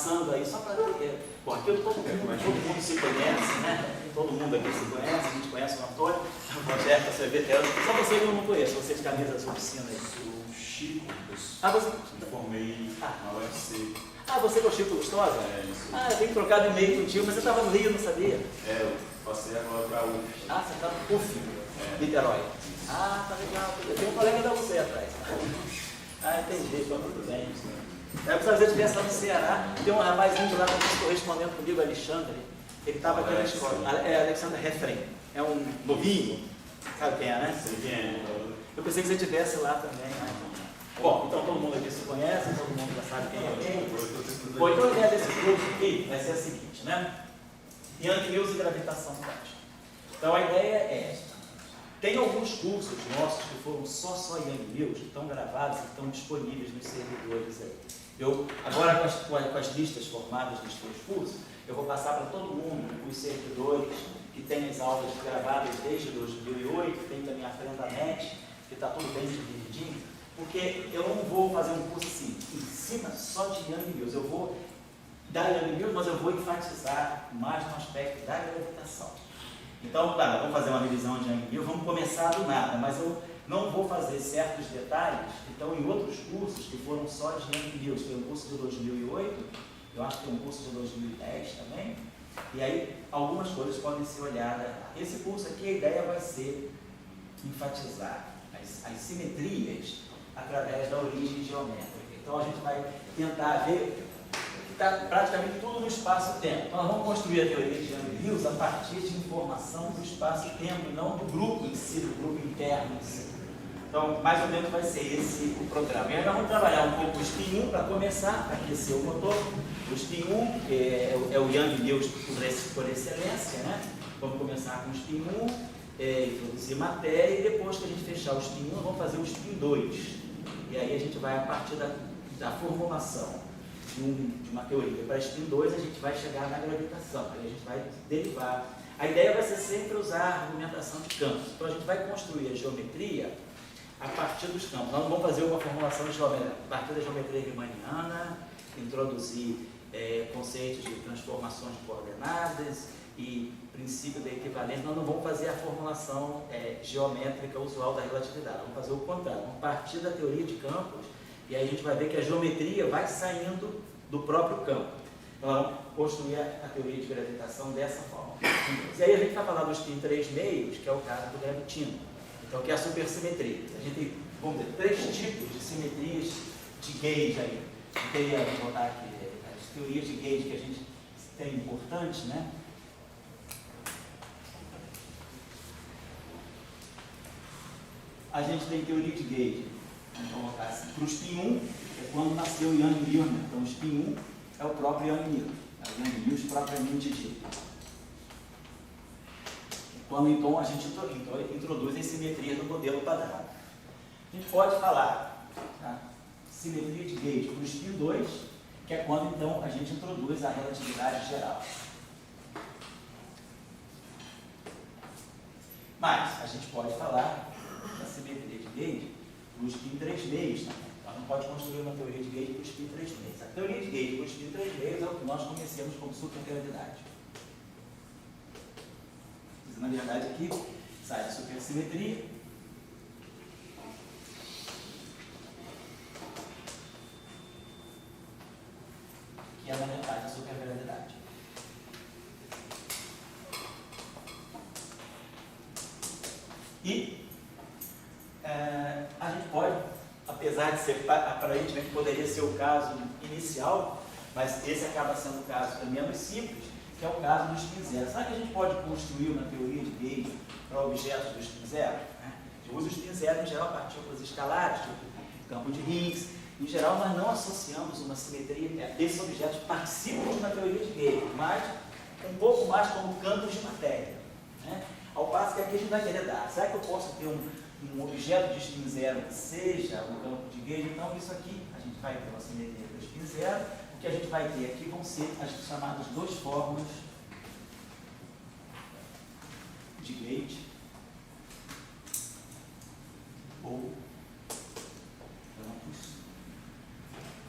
passando aí, só para ter. Bom, aqui todo mundo se conhece, né? Todo mundo aqui se conhece, a gente conhece o Antônio, o Rogério, você é veterano. Só você que eu não conheço, você de camisa azul piscina aí. O Chico, Você? eu formei na UFC. Você que é o Chico Lustosa? Isso. Eu tenho que trocar de e-mail contigo, mas você estava no Rio, não sabia? Eu passei agora para a UF. Você está no UF, Niterói. Tá legal. Eu tenho um colega da UC atrás. Entendi, então tudo bem. Se você estivesse lá no Ceará, tem um rapazinho de lá que está correspondendo comigo, Alexandre. Ele estava aqui na escola. Alexandre Refrem. É um novinho. Sabe quem é, né? Sei quem é. Eu pensei que você estivesse lá também. Bom, então todo mundo aqui se conhece, todo mundo já sabe quem é quem. Bom, então a ideia desse grupo aqui vai ser a seguinte, né? Young News e gravitação quântica. Então a ideia é esta. Tem alguns cursos nossos que foram só Young News, que estão gravados e estão disponíveis nos servidores aí. Agora com as listas formadas dos seus cursos, eu vou passar para todo mundo os servidores que tem as aulas gravadas desde 2008, tem também a FrendaNet, que está tudo bem divididinho, porque eu não vou fazer um curso assim, ensina só de Young News. Eu vou dar Young News, mas eu vou enfatizar mais no aspecto da gravitação. Então, claro, vamos fazer uma revisão de Young News, vamos começar do nada, mas eu não vou fazer certos detalhes que estão em outros cursos que foram só de Young News. Tem um curso de 2008, eu acho que tem um curso de 2010 também, e aí algumas coisas podem ser olhadas. Esse curso aqui, a ideia vai ser enfatizar as simetrias através da origem geométrica. Então a gente vai tentar ver que está praticamente tudo no espaço-tempo. Então nós vamos construir a teoria de Young News a partir de informação do espaço-tempo, não do grupo em si, do grupo interno em si. Então, mais ou menos vai ser esse o programa. E aí nós vamos trabalhar um pouco o Spin 1 para começar a aquecer o motor. O Spin 1 é o Young News por excelência, né? Vamos começar com o Spin 1, introduzir matéria, e depois que a gente fechar o Spin 1, vamos fazer o Spin 2. E aí a gente vai, a partir da formulação de uma teoria para Spin 2, a gente vai chegar na gravitação, aí a gente vai derivar. A ideia vai ser sempre usar a argumentação de campos. Então a gente vai construir a geometria a partir dos campos. Nós vamos fazer uma formulação de geometria a partir da geometria riemanniana, introduzir conceitos de transformações de coordenadas e princípio da equivalência. Nós não vamos fazer a formulação geométrica usual da relatividade, vamos fazer o contrário, vamos partir da teoria de campos, e aí a gente vai ver que a geometria vai saindo do próprio campo. Então vamos construir a teoria de gravitação dessa forma. E aí a gente vai falar dos spin 3 meios, que é o caso do gravitino. Então, que é a supersimetria. A gente tem, vamos dizer, 3 tipos de simetrias de gauge aí. Eu queria botar aqui as teorias de gauge que a gente tem importantes, né? A gente tem teoria de gauge. Vamos colocar assim. Para o spin 1, é quando nasceu o Young News. Então, o spin 1 é o próprio Young News. É o Young News propriamente dito. Quando então a gente introduz a simetria no modelo padrão. A gente pode falar simetria de gauge para o spin 2, que é quando então a gente introduz a relatividade geral. Mas a gente pode falar da simetria de gauge para o spin 3 meios também. Nós não pode construir uma teoria de gauge para o spin 3 meios. A teoria de gauge para o spin 3 meios é o que nós conhecemos como supergravidade. Na verdade, aqui sai a supersimetria. Que é, na verdade, a supergravidade. E a gente pode, apesar de ser aparentemente poderia ser o caso inicial, mas esse acaba sendo o caso menos simples, que é o caso do spin zero. Será que a gente pode construir uma teoria de gauge para objetos do spin zero? A gente usa o spin zero em geral partículas escalares, tipo campo de Higgs. Em geral, nós não associamos uma simetria, esses objetos participam de uma teoria de gauge, mas um pouco mais como campos de matéria. Ao passo que aqui a gente vai querer dar. Será que eu posso ter um objeto de spin zero que seja um campo de gauge? Então, isso aqui, a gente vai ter uma simetria do spin zero. O que a gente vai ter aqui vão ser as chamadas 2 formas de gauge ou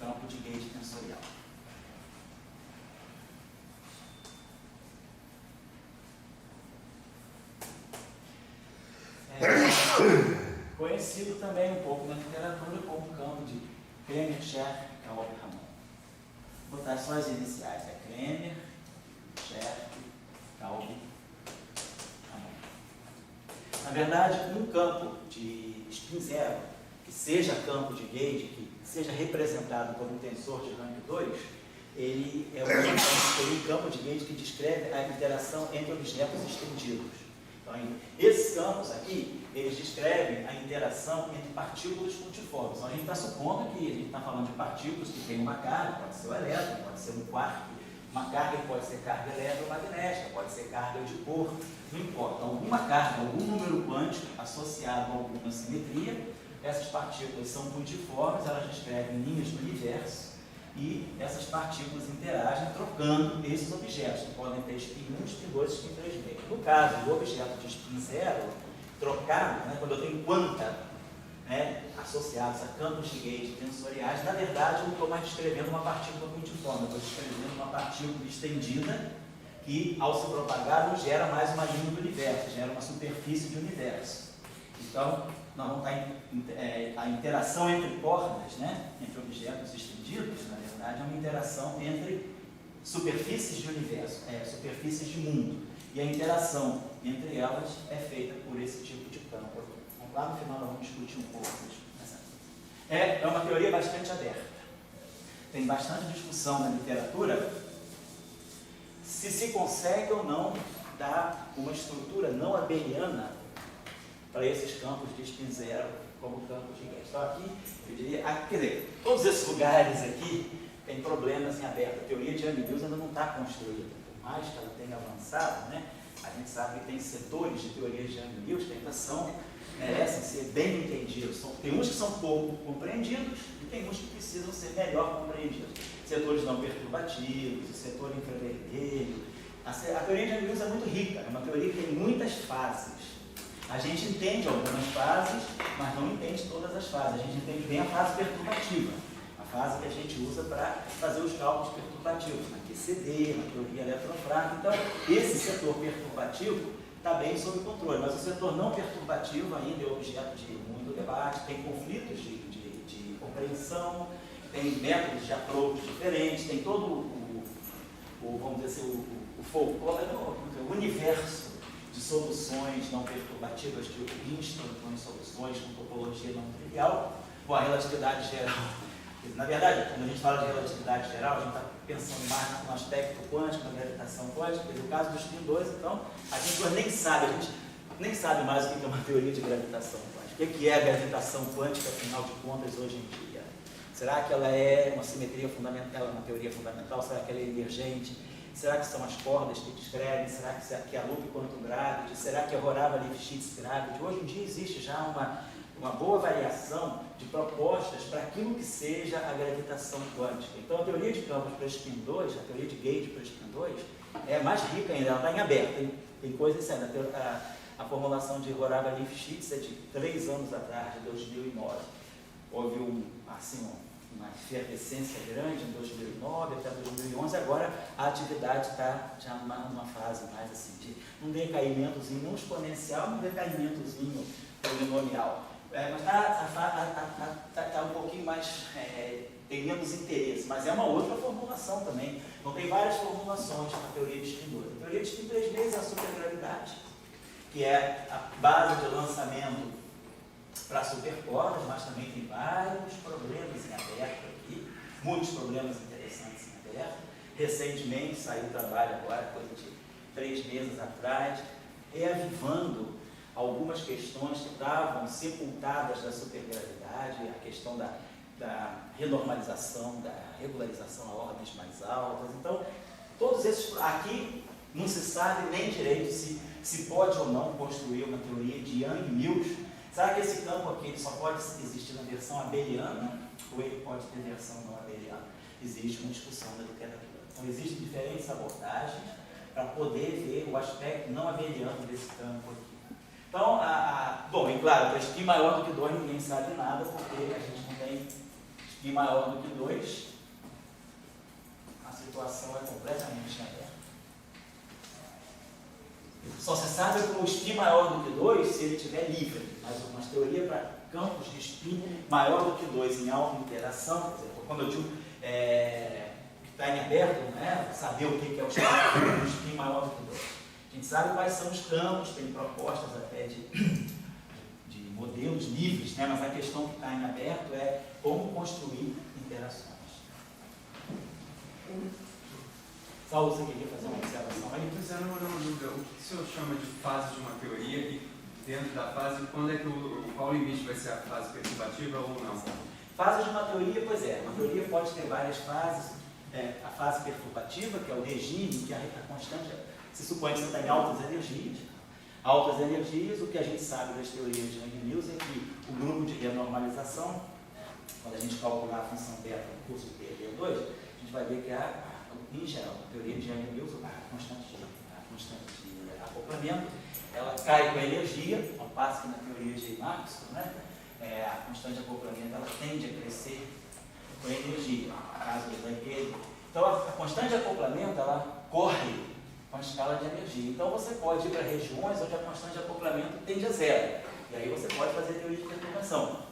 campo de gauge tensorial. conhecido também um pouco na literatura como o campo de Kremer, Scherf, Kaub, Ramon. Vou botar só as iniciais, é Kremer, Scherf, Kaub, Ramon. Na verdade, um campo de spin zero, que seja campo de gauge, que seja representado por um tensor de rank 2, ele é um campo de gauge que descreve a interação entre objetos estendidos. Então, esses campos aqui, eles descrevem a interação entre partículas multiformes. Então, a gente está supondo que a gente está falando de partículas que têm uma carga, pode ser o elétron, pode ser um quark, uma carga que pode ser carga eletromagnética, pode ser carga de cor, não importa. Alguma carga, algum número quântico associado a alguma simetria, essas partículas são multiformes, elas descrevem linhas do universo, e essas partículas interagem trocando esses objetos, que podem ter spin 1, spin 2, spin 3 meio. No caso do objeto de spin 0, trocado, quando eu tenho quanta associados a campos de gauge tensoriais, na verdade eu não estou mais descrevendo uma partícula multiforme, eu estou descrevendo uma partícula estendida que, ao se propagar, não gera mais uma linha do universo, gera uma superfície de universo. Então, nós vamos estar a interação entre cordas, entre objetos estendidos, na verdade, é uma interação entre superfícies de universo, superfícies de mundo. E a interação entre elas é feita por esse tipo de campo. Lá no final nós vamos discutir um pouco disso. É uma teoria bastante aberta. Tem bastante discussão na literatura se consegue ou não dar uma estrutura não abeliana para esses campos de spin zero como campos de gauge. Então aqui, eu diria, quer dizer, todos esses lugares aqui têm problemas em aberto. A teoria de Young-Mills ainda não está construída. Por mais que ela tenha avançado, a gente sabe que tem setores de teoria de Young-Mills que ainda merecem ser bem entendidos. Tem uns que são pouco compreendidos e tem uns que precisam ser melhor compreendidos. Setores não perturbativos, o setor infravermelho. A teoria de Young-Mills é muito rica, é uma teoria que tem muitas fases. A gente entende algumas fases, mas não entende todas as fases. A gente entende bem a fase perturbativa, a fase que a gente usa para fazer os cálculos perturbativos, na QCD, na teoria eletrofrágil. Então, esse setor perturbativo está bem sob controle, mas o setor não perturbativo ainda é objeto de muito debate, tem conflitos de compreensão, tem métodos de approach diferentes, tem todo vamos dizer assim, o folclore, o universo de soluções não perturbativas, de instantâneas soluções com topologia não trivial. Bom, a relatividade geral, na verdade, quando a gente fala de relatividade geral, a gente está pensando mais no aspecto quântico, na gravitação quântica, no caso do spin 2, então, a gente nem sabe mais o que é uma teoria de gravitação quântica. O que é a gravitação quântica, afinal de contas, hoje em dia? Será que ela é uma simetria fundamental, uma teoria fundamental? Será que ela é emergente? Será que são as cordas que descrevem? Será que é a loop quantum gravity? Será que é a Horava-Lifshitz gravity? Hoje em dia existe já uma boa variação de propostas para aquilo que seja a gravitação quântica. Então, a teoria de campos para spin 2, a teoria de gauge para spin 2, é mais rica ainda, ela está em aberto. Tem coisas assim, a formulação de Horava-Lifshitz é de 3 anos atrás, de 2009. Houve uma efervescência grande em 2009 até 2011, agora a atividade está já numa fase mais assim, de um decaimentozinho, não exponencial, um decaimentozinho polinomial. Mas está um pouquinho mais, tem menos interesse, mas é uma outra formulação também. Então tem várias formulações na teoria de spin 2. A teoria de spin 3 vezes é a supergravidade, que é a base de lançamento para supercordas, mas também tem vários problemas em aberto aqui, muitos problemas interessantes em aberto. Recentemente saiu o trabalho agora, coisa de 3 meses atrás, reavivando algumas questões que estavam sepultadas da supergravidade, a questão da renormalização, da regularização a ordens mais altas. Então, todos esses aqui não se sabe nem direito se pode ou não construir uma teoria de Young-Mills. Será que esse campo aqui ele só pode existir na versão abeliana ou ele pode ter versão não abeliana? Existe uma discussão na literatura. Então, existem diferentes abordagens para poder ver o aspecto não abeliano desse campo aqui. Então, bom, e claro, para spin maior do que 2 ninguém sabe nada, porque a gente não tem spin maior do que 2, a situação é completamente aberta. Só se sabe com o spin maior do que 2 se ele estiver livre, mas uma teoria para campos de spin maior do que 2 em alta interação, por exemplo, quando eu digo que está em aberto, né, saber o que é o spin maior do que 2. A gente sabe quais são os campos, tem propostas até de modelos livres, né, mas a questão que está em aberto é como construir interações. Saulo, você queria fazer uma observação aí? Pois é, não, uma dúvida. O que o senhor chama de fase de uma teoria e dentro da fase, quando é que qual limite vai ser a fase perturbativa ou não? Fase de uma teoria, pois é, uma teoria pode ter várias fases. A fase perturbativa, que é o regime, que a constante, se supõe que você está em altas energias. Altas energias, o que a gente sabe das teorias de Young-Mills é que o grupo de renormalização, quando a gente calcular a função beta no curso de PED2, a gente vai ver que em geral, a teoria de Young-Mills, a constante de acoplamento, ela cai com a energia, ao passo que na teoria de Maxwell, né, a constante de acoplamento ela tende a crescer com a energia, no caso daquele. Então, a constante de acoplamento ela corre com a escala de energia. Então, você pode ir para regiões onde a constante de acoplamento tende a zero. E aí você pode fazer teoria de perturbação.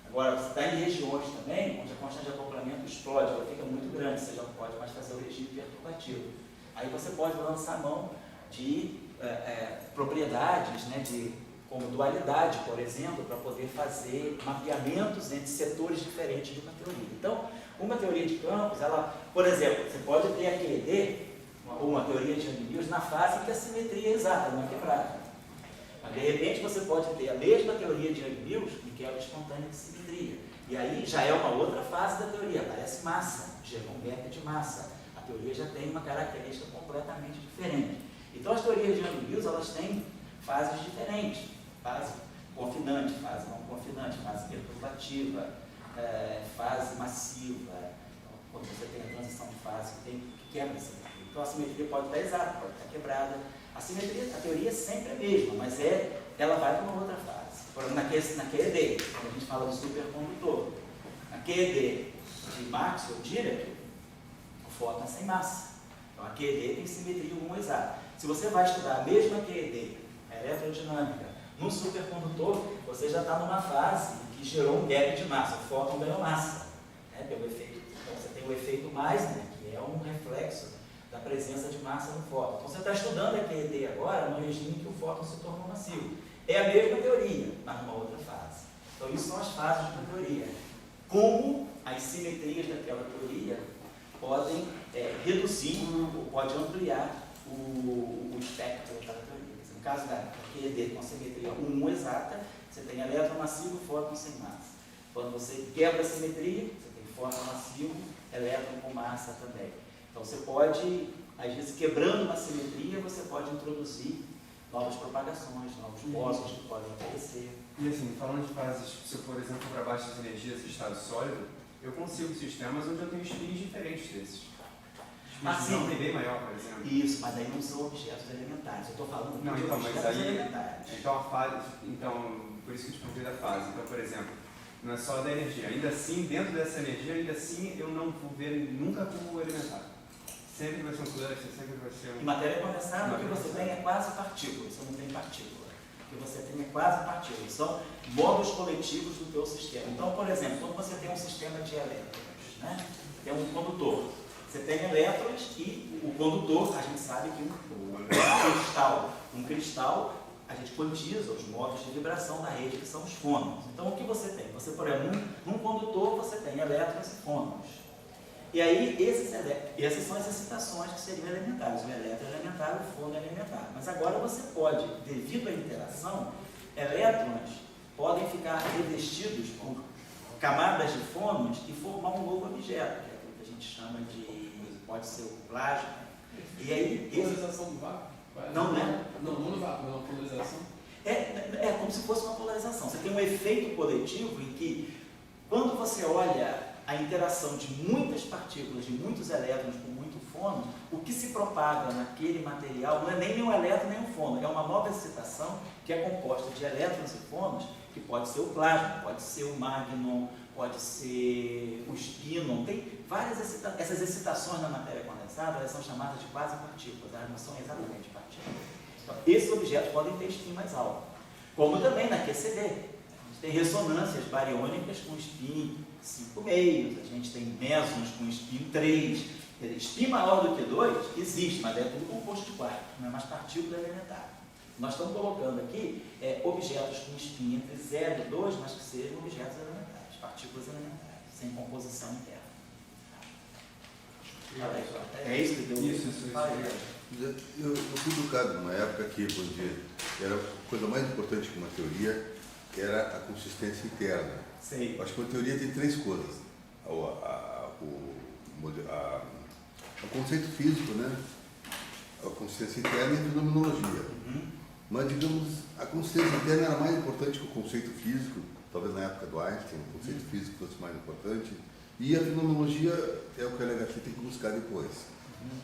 Agora, você está em regiões também onde a constante de acoplamento explode, ela fica muito grande, você já não pode mais fazer o regime perturbativo. Aí você pode lançar mão de propriedades, né, como dualidade, por exemplo, para poder fazer mapeamentos entre setores diferentes de uma teoria. Então, uma teoria de campos, ela, por exemplo, você pode ter a QED, ou uma teoria de Young-Mills, na fase em que a simetria é exata, não é quebrada. Mas, de repente, você pode ter a mesma teoria de Young-Mills em que ela é espontânea de simetria. E aí já é uma outra fase da teoria, aparece massa, gerou um gap de massa. A teoria já tem uma característica completamente diferente. Então, as teorias de Young-Mills, elas têm fases diferentes. Fase confinante, fase não confinante, fase perturbativa, fase massiva. Quando você tem a transição de fase, que quebra a simetria. Então, a simetria pode estar exata, pode estar quebrada. A teoria é sempre a mesma, mas ela vai para uma outra fase. Por exemplo, na QED, quando a gente fala do supercondutor, na QED de Maxwell, Dirac, o fóton é sem massa. Então, a QED tem simetria 1 exata. Se você vai estudar a mesma QED, eletrodinâmica, no supercondutor, você já está numa fase que gerou um gap de massa, o fóton ganhou massa, né, pelo efeito. Então, você tem o efeito Meissner, que é um reflexo da presença de massa no fóton. Então, você está estudando a QED agora no regime em que o fóton se tornou massivo. É a mesma teoria, mas numa outra fase. Então, isso são as fases de uma teoria. Como as simetrias daquela teoria podem reduzir ou pode ampliar o espectro daquela teoria. No caso da QED com a simetria 1 exata, você tem elétron massivo, fóton sem massa. Quando você quebra a simetria, você tem fóton massivo, elétron com massa também. Então, você pode, às vezes, quebrando uma simetria, você pode introduzir novas propagações, novos bósons que podem aparecer. E assim, falando de fases, se eu, por exemplo, para baixas energias de estado sólido, eu consigo sistemas onde eu tenho spins diferentes desses. Spins não tem bem maior, por exemplo. Isso, mas aí não são objetos elementares. Eu estou falando não, de então, objetos mas aí, elementares. Então, a fase, por isso que eu te perguntei da fase. Então, por exemplo, não é só da energia. Ainda assim, dentro dessa energia, ainda assim, eu não vou ver nunca como elementar. Sempre vai ser um cluster, sempre vai ser um... Em matéria condensada, o que você tem é quase partícula, você não tem partícula. O que você tem é quase partícula. São modos coletivos do teu sistema. Então, por exemplo, quando você tem um sistema de elétrons, né? Tem um condutor. Você tem elétrons e o condutor, a gente sabe que um cristal, a gente quantiza os modos de vibração da rede, que são os fônons. Então, o que você tem? Você, por exemplo, num condutor, você tem elétrons e fônons. E aí, essas são as excitações que seriam elementares. O elétron é elementar, o fônon é elementar. Mas agora você pode, devido à interação, elétrons podem ficar revestidos por camadas de fônons e formar um novo objeto, que é aquilo que a gente chama de, pode ser o plasma. E aí, polarização do vácuo? Não, né? Não no vácuo, não, polarização. É como se fosse uma polarização. Você tem um efeito coletivo em que, quando você olha a interação de muitas partículas, de muitos elétrons com muito fônon, o que se propaga naquele material não é nem um elétron nem um fônon, é uma nova excitação que é composta de elétrons e fônons, que pode ser o plasma, pode ser o magnon, pode ser o spinon. Tem várias excitações. Essas excitações na matéria condensada, elas são chamadas de quase partículas, elas não são exatamente partículas. Então, esses objetos podem ter spin mais alto, como também na QCD. gente tem ressonâncias bariônicas com spin 5,5, a gente tem mesons com spin 3. Spin maior do que 2 existe, mas é tudo composto de quark, não é mais partícula elementar. Nós estamos colocando aqui objetos com spin entre 0 e 2, mas que sejam objetos elementares, partículas elementares, sem composição interna. É isso que deu Isso. Eu fui educado numa época que era a coisa mais importante que uma teoria era a consistência interna. Sei. Eu acho que uma teoria tem três coisas. O conceito físico, né? A consistência interna e a fenomenologia. Mas, digamos, a consistência interna era mais importante que o conceito físico, talvez na época do Einstein, o conceito físico fosse mais importante, e a fenomenologia é o que a LHC tem que buscar depois.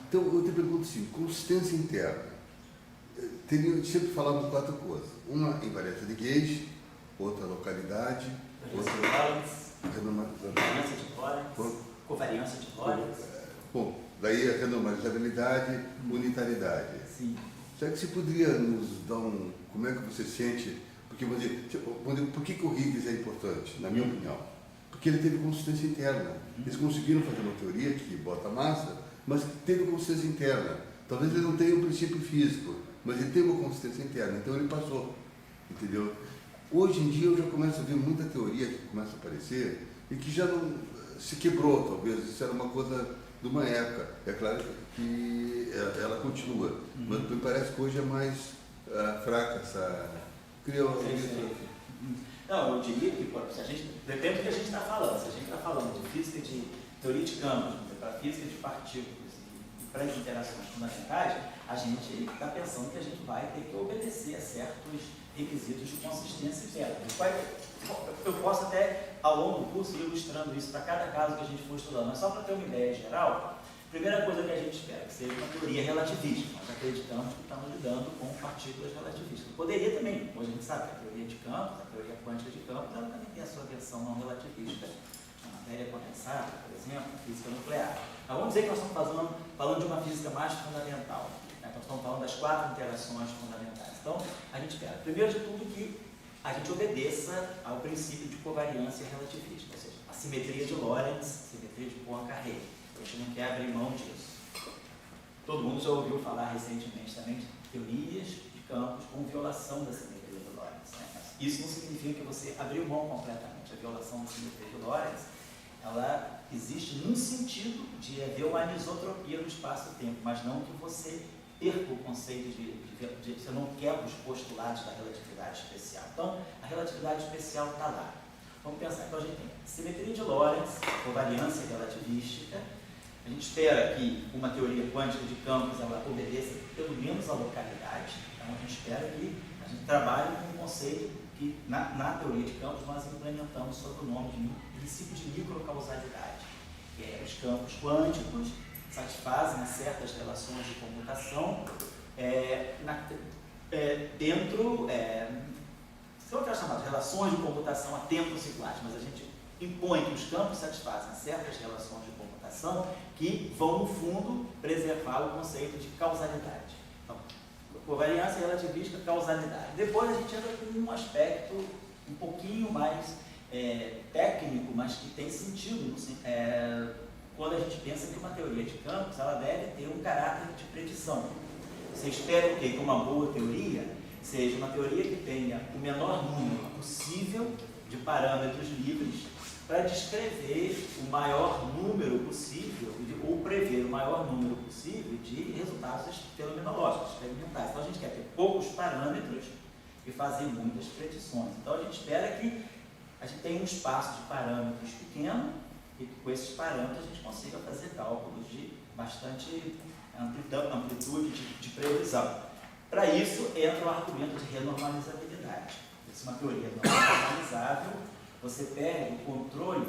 Então, eu te pergunto assim, consistência interna. Sempre falamos quatro coisas. Uma, invariância de gauge, outra, localidade, outra, Covariância de Lorentz. Covariância de Lorentz. Bom, daí a renormalizabilidade, unitariedade. Sim. Será que você poderia nos dar como é que você sente? Porque, vamos dizer, por que o Higgs é importante, na minha opinião? Porque ele teve consistência interna. Eles conseguiram fazer uma teoria que bota massa, mas teve consistência interna. Talvez ele não tenha um princípio físico, mas ele teve uma consistência interna, então ele passou. Entendeu? Hoje em dia eu já começo a ver muita teoria que começa a aparecer e que já não se quebrou, talvez. Isso era uma coisa de uma época. É claro que ela continua, mas me parece que hoje é mais fraca essa... Não, eu diria que se a gente, depende do que a gente está falando. Se a gente está falando de física de teoria de campos, para física de partículas e para as interações fundamentais, a gente está pensando que a gente vai ter que obedecer a certos requisitos de consistência interna. Eu posso até, ao longo do curso, ir ilustrando isso para cada caso que a gente for estudando, mas só para ter uma ideia geral, a primeira coisa que a gente espera que seja uma teoria relativista. Nós acreditamos que estamos lidando com partículas relativistas. Poderia também, hoje a gente sabe que a teoria de campos, a teoria quântica de campos, ela também tem a sua versão não relativista. A matéria condensada, por exemplo, a física nuclear. Mas vamos dizer que nós estamos falando de uma física mais fundamental. Né? Nós estamos falando das 4 interações fundamentais. Então, a gente espera, primeiro de tudo, que a gente obedeça ao princípio de covariância relativista, ou seja, a simetria de Lorentz, simetria de Poincare. A gente não quer abrir mão disso. Todo mundo já ouviu falar recentemente também de teorias de campos com violação da simetria de Lorentz. Né? Isso não significa que você abriu mão completamente. A violação da simetria de Lorentz, ela existe num sentido de haver uma anisotropia no espaço-tempo, mas não que você perca o conceito de você não quebra os postulados da relatividade especial. Então, a relatividade especial está lá. Vamos pensar. Então, a gente tem simetria de Lorentz, covariância relativística. A gente espera que uma teoria quântica de campos ela obedeça pelo menos à localidade. Então, a gente espera que a gente trabalhe com um conceito que, na teoria de campos, nós implementamos sob o nome de princípio de microcausalidade, que é os campos quânticos satisfazem certas relações de comutação são aquelas chamadas relações de comutação a tempos iguais, mas a gente impõe que os campos satisfazem certas relações de comutação que vão, no fundo, preservar o conceito de causalidade. Então, covariância relativista, causalidade. Depois a gente entra com um aspecto um pouquinho mais técnico, mas que tem sentido quando a gente pensa que uma teoria de campos ela deve ter um caráter de predição. Você espera que uma boa teoria seja uma teoria que tenha o menor número possível de parâmetros livres para descrever o maior número possível, ou prever o maior número possível de resultados fenomenológicos, experimentais. Então a gente quer ter poucos parâmetros e fazer muitas predições. Então a gente espera que a gente tenha um espaço de parâmetros pequeno e que com esses parâmetros a gente consiga fazer cálculos de bastante amplitude de previsão. Para isso entra o argumento de renormalizabilidade. Se uma teoria não é normalizável, você perde o controle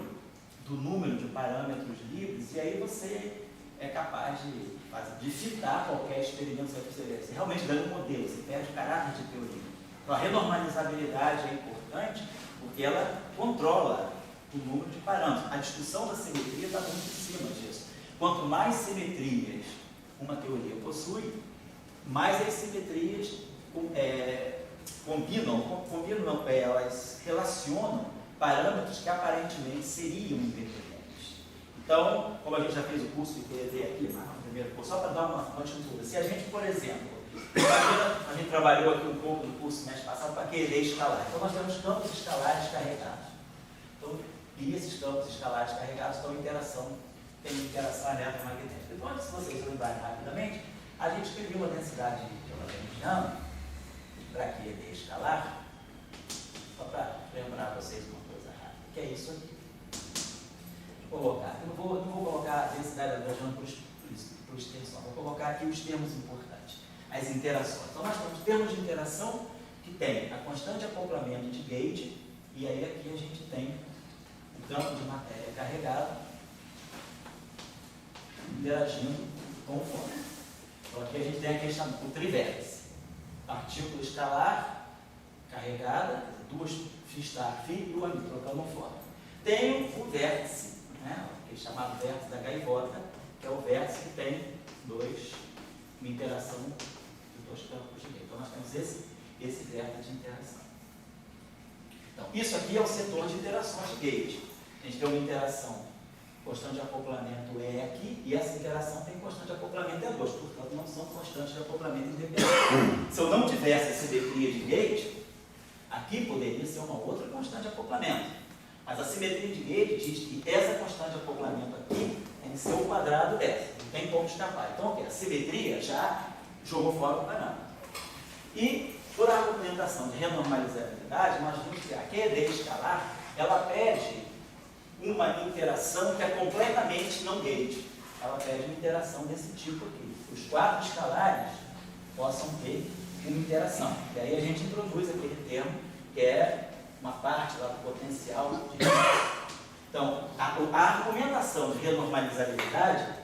do número de parâmetros livres e aí você é capaz de fitar qualquer experimento. Você realmente ganha um modelo, você perde o caráter de teoria. Então a renormalizabilidade é importante porque ela controla o número de parâmetros. A discussão da simetria está muito em cima disso. Quanto mais simetrias uma teoria possui, mais as simetrias elas relacionam parâmetros que aparentemente seriam independentes. Então, como a gente já fez o curso de QED aqui, no primeiro curso, só para dar uma dúvida, se a gente, por exemplo, a gente trabalhou aqui um pouco no curso mês passado para QED escalar. Então, nós temos campos escalares carregados. Então, e esses campos escalares carregados estão em interação, tem interação eletromagnética. Então, se vocês lembrarem rapidamente, a gente escreveu uma densidade lagrangiana para QED escalar, só para lembrar vocês uma coisa rápida, que é isso aqui. Vou colocar, eu não vou colocar a densidade lagrangiana por extensão, vou colocar aqui os termos importantes, as interações. Então, nós temos termos de interação que tem a constante de acoplamento de gate, e aí aqui a gente tem o campo de matéria carregado interagindo com o fóton. Então, aqui a gente tem a questão do trivértice. Partícula escalar carregada, duas φ' e o amigo, trocando um fóton. Tem o vértice, né, que é chamado vértice da gaivota, que é o vértice que tem uma interação de dois campos de gate. Então, nós temos esse vértice de interação. Então, isso aqui é o setor de interações de gate. A gente tem uma interação, constante de acoplamento E aqui, e essa interação tem constante de acoplamento E2, portanto, não são constantes de acoplamento independentes. Se eu não tivesse a simetria de gate, aqui poderia ser uma outra constante de acoplamento. Mas a simetria de gate diz que essa constante de acoplamento aqui tem que ser o quadrado dessa, não tem como escapar. Então, a simetria já jogou fora o parâmetro. E, por argumentação de renormalizabilidade, nós vimos que a QED escalar, ela pede uma interação que é completamente não gate. Ela pede uma interação desse tipo aqui. Os quatro escalares possam ter uma interação. E aí a gente introduz aquele termo que é uma parte lá do potencial de... Então, a argumentação de renormalizabilidade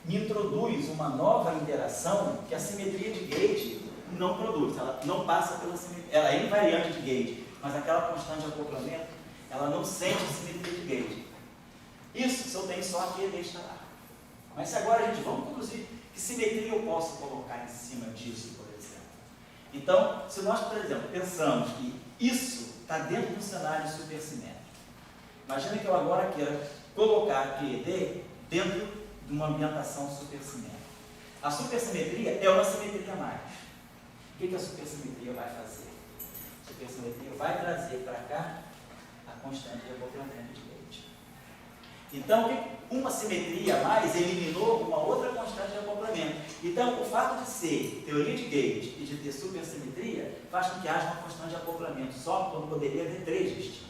me introduz uma nova interação que a simetria de gate não produz. Ela não passa pela simetria. Ela é invariante de gate, mas aquela constante de acoplamento, ela não sente a simetria de gate. Isso se eu tenho só aqui QED escalar. Mas se agora a gente vamos produzir, que simetria eu posso colocar em cima disso, por exemplo? Então, se nós, por exemplo, pensamos que isso está dentro do cenário supersimétrico, imagina que eu agora quero colocar QED dentro de uma ambientação supersimétrica. A supersimetria é uma simetria a mais. O que a supersimetria vai fazer? A supersimetria vai trazer para cá a constante de acoplamento de gate. Então, uma simetria a mais eliminou uma outra constante de acoplamento. Então, o fato de ser teoria de gate e de ter supersimetria faz com que haja uma constante de acoplamento só, quando poderia haver três distintas.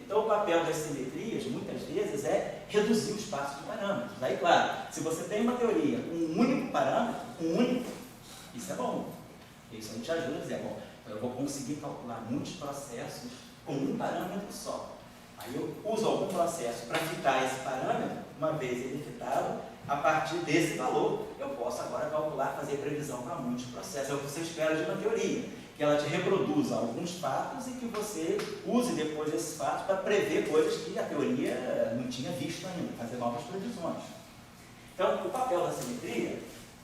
Então, o papel das simetrias, muitas vezes, é reduzir o espaço de parâmetros. Aí, claro, se você tem uma teoria com um único parâmetro, isso é bom. Isso a gente ajuda a dizer, bom, eu vou conseguir calcular muitos processos com um parâmetro só. Aí eu uso algum processo para fitar esse parâmetro, uma vez ele fitado, a partir desse valor, eu posso agora calcular, fazer previsão para muitos processos. É o que você espera de uma teoria, que ela te reproduza alguns fatos e que você use depois desses fatos para prever coisas que a teoria não tinha visto ainda, fazer novas previsões. Então, o papel da simetria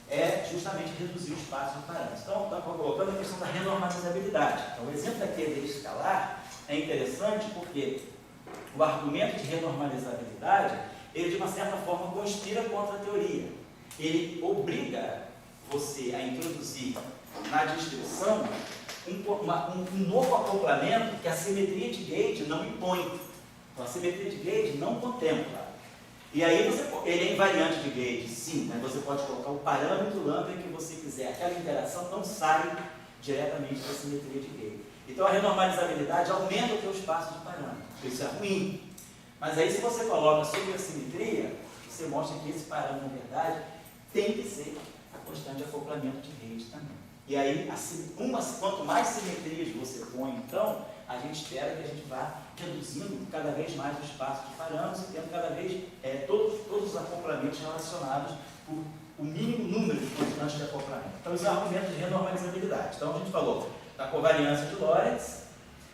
é justamente reduzir o espaço do parâmetro. Então, está colocando a questão da renormalizabilidade. Então, o exemplo da QED escalar é interessante porque o argumento de renormalizabilidade, ele de uma certa forma conspira contra a teoria. Ele obriga você a introduzir na descrição um novo acoplamento que a simetria de gate não impõe. Então, a simetria de gate não contempla. E aí ele é invariante de gate, sim, mas você pode colocar o parâmetro lambda que você quiser. Aquela interação não sai diretamente da simetria de gate. Então a renormalizabilidade aumenta o teu espaço de parâmetro. Isso é ruim. Mas aí se você coloca sobre a simetria, você mostra que esse parâmetro, na verdade, tem que ser a constante de acoplamento de gate também. E aí, quanto mais simetrias você põe, então, a gente espera que a gente vá reduzindo cada vez mais o espaço de parâmetros e tendo cada vez todos os acoplamentos relacionados por o mínimo número de constantes de acoplamento. Então, isso é um argumento de renormalizabilidade. Então, a gente falou da covariância de Lorentz,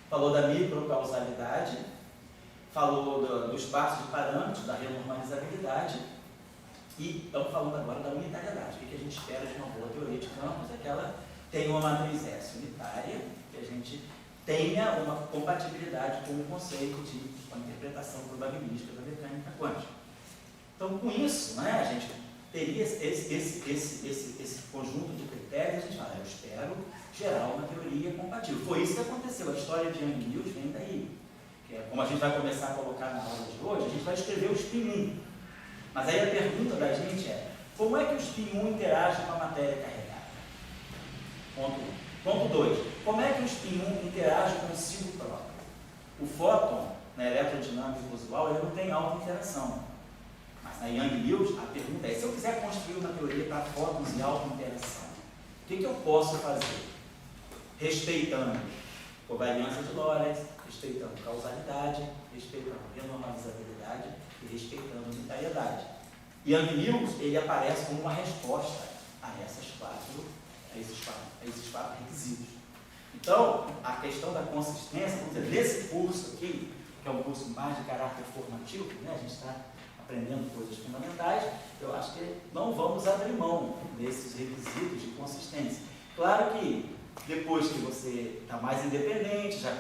falou da microcausalidade, falou do espaço de parâmetros, da renormalizabilidade, e estamos falando agora da unitariedade. O que a gente espera de uma boa teoria de campos é que ela tenha uma matriz S unitária que a gente tenha uma compatibilidade com o conceito de uma interpretação probabilística da mecânica quântica. Então, com isso, né, a gente teria esse conjunto de critérios, a gente fala, eu espero gerar uma teoria compatível. Foi isso que aconteceu, a história de Yang-Mills vem daí. Que é, como a gente vai começar a colocar na aula de hoje, a gente vai escrever o spin 1. Mas aí a pergunta da gente é, como é que o spin 1 interage com a matéria carregada? Ponto 1. Ponto 2. Como é que o spin 1 interage consigo próprio? O fóton, na eletrodinâmica visual, ele não tem auto-interação. Mas na Yang-Mills, a pergunta é, se eu quiser construir uma teoria para fótons e auto-interação, o que eu posso fazer? Respeitando covariância de Lorentz, respeitando causalidade, respeitando renormalizabilidade e respeitando unitariedade. Yang-Mills, ele aparece como uma resposta a esses quatro requisitos. Então, a questão da consistência, vamos dizer, desse curso aqui, que é um curso mais de caráter formativo, né? A gente está aprendendo coisas fundamentais, eu acho que não vamos abrir mão desses requisitos de consistência. Claro que depois que você está mais independente, já,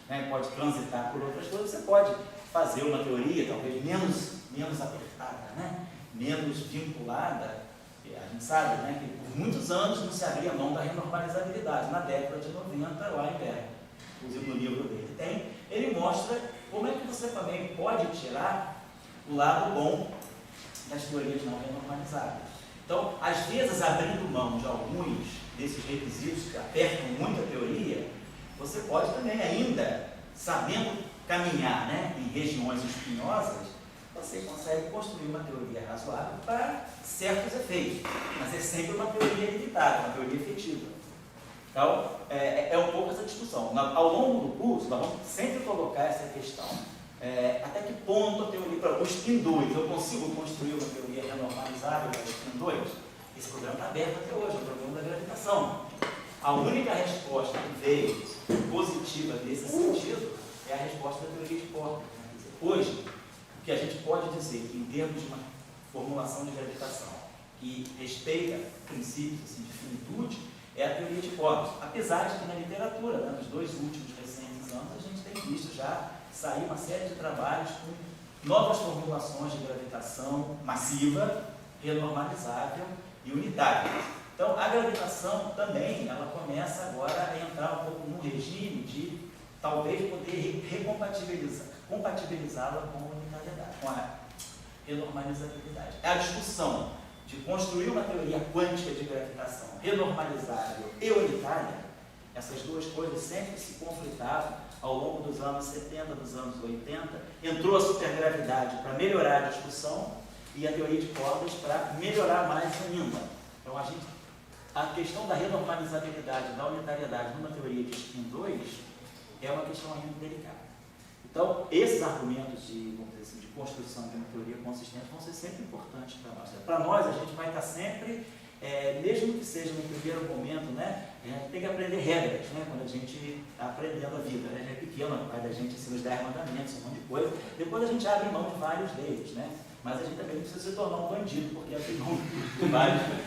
né, pode transitar por outras coisas, você pode fazer uma teoria talvez menos apertada, né? Menos vinculada. A gente sabe, né, que por muitos anos não se abria mão da renormalizabilidade. Na década de 90, o Weinberg, inclusive no livro dele ele mostra como é que você também pode tirar o lado bom das teorias não renormalizáveis. Então, às vezes, abrindo mão de alguns desses requisitos que apertam muito a teoria, você pode também ainda, sabendo caminhar, né, em regiões espinhosas, você consegue construir uma teoria razoável para certos efeitos, mas é sempre uma teoria limitada, uma teoria efetiva. Então, é um pouco essa discussão. Ao longo do curso, nós vamos sempre colocar essa questão. Até que ponto a teoria, para o spin 2, eu consigo construir uma teoria renormalizável para o spin 2? Esse programa está aberto até hoje, é o programa da gravitação. A única resposta que veio positiva nesse sentido é a resposta da teoria de cordas. Hoje, o que a gente pode dizer que, em termos de uma formulação de gravitação que respeita princípios assim, de finitude, é a teoria de cordas. Apesar de que na literatura, né, nos 2 últimos recentes anos, a gente tem visto já sair uma série de trabalhos com novas formulações de gravitação massiva, renormalizável e unitária. Então, a gravitação também, ela começa agora a entrar um pouco num regime de talvez poder compatibilizá-la com a unitariedade, com a renormalizabilidade. A discussão de construir uma teoria quântica de gravitação renormalizável e unitária, essas duas coisas sempre se conflitavam ao longo dos anos 70, dos anos 80, entrou a supergravidade para melhorar a discussão e a teoria de cordas para melhorar mais ainda. Então, a questão da renormalizabilidade, da unitariedade numa teoria de spin 2 é uma questão ainda delicada. Então, esses argumentos de, vamos dizer assim, de construção de uma teoria consistente vão ser sempre importantes para nós. Para nós, a gente vai estar sempre, mesmo que seja no primeiro momento, né, tem que aprender regras, né, quando a gente está aprendendo a vida. Né, a gente é pequeno, o pai da gente ensina os 10 mandamentos, um monte de coisa. Depois a gente abre mão de vários deles, né? Mas a gente também não precisa se tornar um bandido, porque abre mão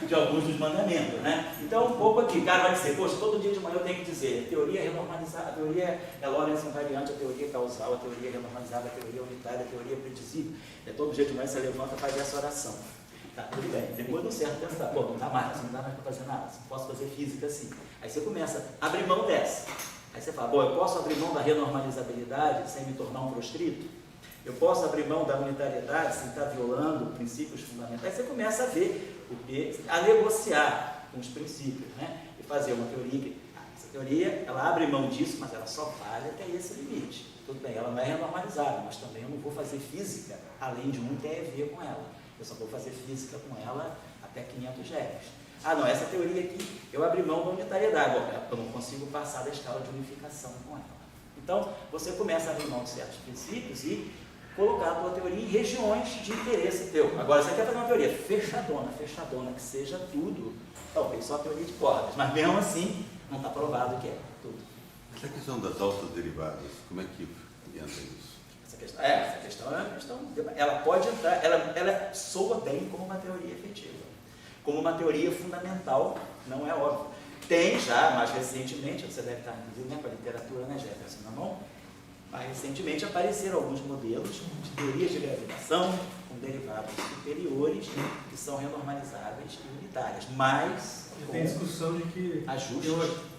de alguns dos mandamentos, né? Então, um pouco aqui, o cara vai dizer, poxa, todo dia de manhã eu tenho que dizer teoria renormalizada, a teoria Lorentz invariante, a teoria causal, a teoria renormalizada, a teoria unitária, a teoria predizível. Todo dia de manhã você levanta e faz essa oração. Tá, tudo bem. Depois, no certo tempo, tá, pô, não dá mais para fazer nada, não posso fazer física assim. Aí você começa a abrir mão dessa. Aí você fala, bom, eu posso abrir mão da renormalizabilidade sem me tornar um proscrito? Eu posso abrir mão da unitariedade sem estar violando princípios fundamentais? Você começa a ver, a negociar com os princípios, né? E fazer uma teoria que, essa teoria, ela abre mão disso, mas ela só vale até esse limite. Tudo bem, ela não é renormalizável, mas também eu não vou fazer física além de um TeV com ela. Eu só vou fazer física com ela até 500 GeV. Ah, não, essa teoria aqui, eu abri mão da unitariedade, eu não consigo passar da escala de unificação com ela. Então, você começa a abrir mão de certos princípios e colocar a tua teoria em regiões de interesse teu. Agora, você quer fazer uma teoria fechadona, que seja tudo, talvez só a teoria de cordas, mas mesmo assim, não está provado que é tudo. Essa questão das altas derivadas, como é que entra isso? Essa questão é uma questão, ela pode entrar, ela soa bem como uma teoria efetiva, como uma teoria fundamental, não é óbvio. tem já, mais recentemente, você deve estar inclusive, né, com a literatura, né, Jefferson, na mão, mais recentemente apareceram alguns modelos de teorias de gravitação com derivados superiores que são renormalizáveis e unitárias, mas Tem discussão de que ajustes.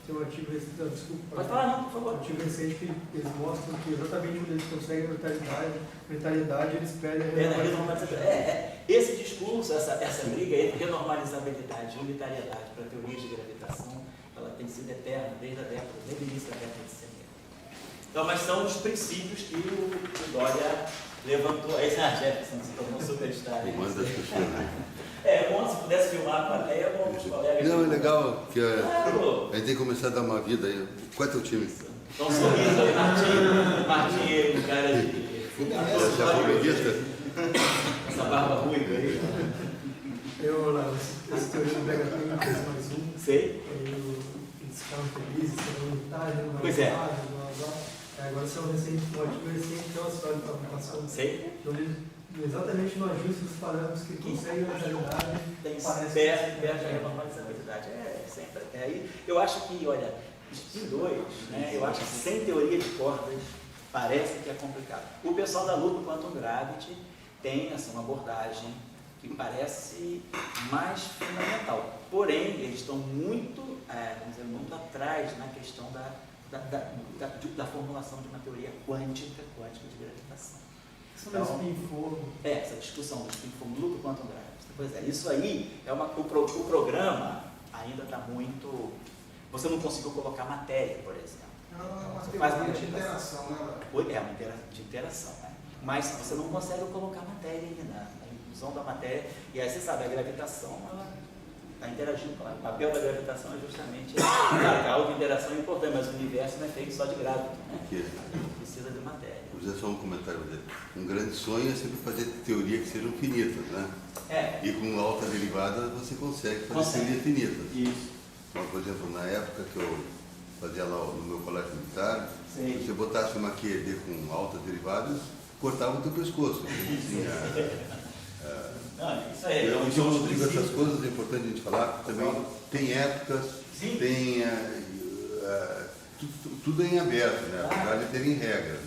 tem um artigo recente, desculpa. Pode falar, não, por favor. Um artigo recente que eles mostram que exatamente quando eles conseguem unitariedade, eles pedem a renormalização. Esse discurso, essa briga entre renormalizabilidade e unitariedade para teorias de gravitação, ela tem sido eterna desde o início da década de 70. Então, mas são os princípios que o Dória levantou. Aí, Jefferson se tornou superstar. Uma das pessoas, né? Bom, se pudesse filmar a plateia, é bom os colegas. Não, é legal que Claro. a gente tem que começar a dar uma vida aí. Qual é teu time? Então, sorriso aí, Martim, o cara de. Você é flamenguista? Essa barba ruiva aí. Eu lá, esse teoria do Vega tem 3+1. Sei. Eles ficaram felizes, foram unitários, Pois é. Agora são um artigo recente que é uma história de fabricação. Sei. Exatamente no ajuste dos parâmetros que conseguem a unitariedade. Tem Parece perto a renormalizabilidade. Sempre. Aí, eu acho que, olha, em dois, né, eu acho que sem teoria de cordas parece que é complicado. O pessoal da Loop Quantum Gravity tem assim, uma abordagem que parece mais fundamental. Porém, eles estão muito, vamos dizer, muito atrás na questão da formulação de uma teoria quântica de gravitação. Isso não é spin-fogo. Essa discussão do spin-fogo, Loop Quantum Gravity. Pois é, isso aí, o programa ainda está muito... Você não conseguiu colocar matéria, por exemplo. Você faz uma de interação, né? É uma de interação, né? Mas você não consegue colocar matéria ainda, na inclusão da matéria. E aí você sabe, a gravitação, ela está interagindo com ela. O papel da gravitação é justamente claro, que a auto-interação é importante, mas o universo não é feito só de gravito, né? Precisa de matéria. Vou fazer só um comentário dele. Um grande sonho é sempre fazer teoria que sejam finitas, né? E com alta derivada você consegue fazer teorias finitas. Isso. Então, por exemplo, na época que eu fazia lá no meu colégio militar, Sim. se você botasse uma QED com altas derivadas, cortava o teu pescoço. Isso aí. Eu digo essas coisas, é importante a gente falar, também tem épocas, Sim. tem tudo é em aberto, né? Apesar de terem regras.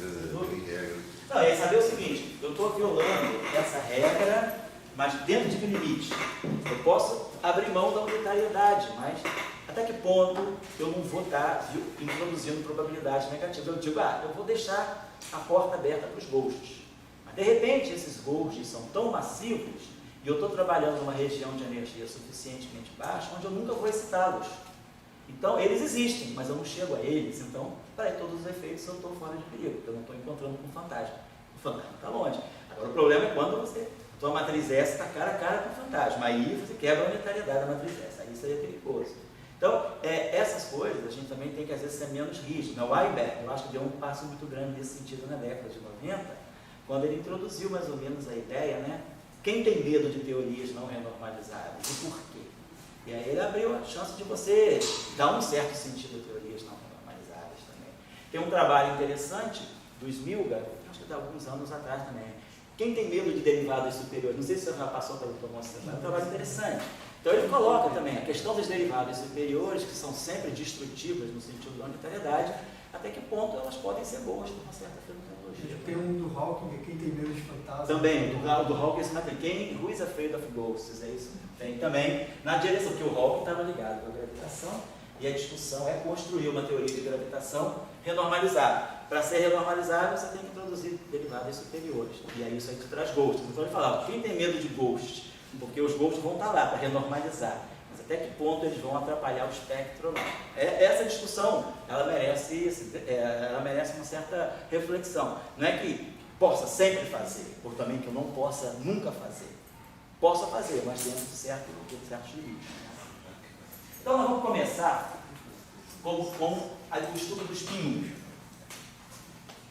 Não, é saber o seguinte, eu estou violando essa regra, mas dentro de que limite? Eu posso abrir mão da unitariedade, mas até que ponto eu não vou estar introduzindo probabilidade negativa? Eu digo, eu vou deixar a porta aberta para os ghosts. Mas de repente esses ghosts são tão massivos e eu estou trabalhando numa região de energia suficientemente baixa onde eu nunca vou excitá-los. Então, eles existem, mas eu não chego a eles. Então, para todos os efeitos, eu estou fora de perigo, porque eu não estou encontrando com o fantasma. O fantasma está longe. Agora, o problema é quando a tua matriz S está cara a cara com o fantasma. Aí você quebra a unitariedade da matriz S. Aí seria perigoso. Então, essas coisas a gente também tem que, às vezes, ser menos rígido. O Weinberg, eu acho que deu um passo muito grande nesse sentido na década de 90, quando ele introduziu mais ou menos a ideia, né? Quem tem medo de teorias não renormalizáveis? E por quê? E aí ele abriu a chance de você dar um certo sentido a teorias não normalizáveis também. Tem um trabalho interessante do Smilga, acho que de alguns anos atrás também. Quem tem medo de derivadas superiores? Não sei se você já passou pelo promoção, mas é um trabalho interessante. Então ele coloca também a questão das derivadas superiores, que são sempre destrutivas no sentido da unitariedade, até que ponto elas podem ser boas por uma certa fenomenologia. Tem um do Hawking, quem tem medo de fantasma. Também, do Hawking, who is afraid of ghosts, é isso? Tem também, na direção que o Hawking estava ligado com a gravitação, e a discussão é construir uma teoria de gravitação renormalizada. Para ser renormalizada, você tem que introduzir derivadas superiores, e aí isso aí te traz ghosts. Então ele falava, quem tem medo de ghosts? Porque os ghosts vão estar lá para renormalizar. Mas até que ponto eles vão atrapalhar o espectro ou não? Essa discussão, ela merece uma certa reflexão. Não é que possa sempre fazer, ou também que eu não possa nunca fazer. Possa fazer, mas dentro de certos limites. Então nós vamos começar com o estudo dos pinhos.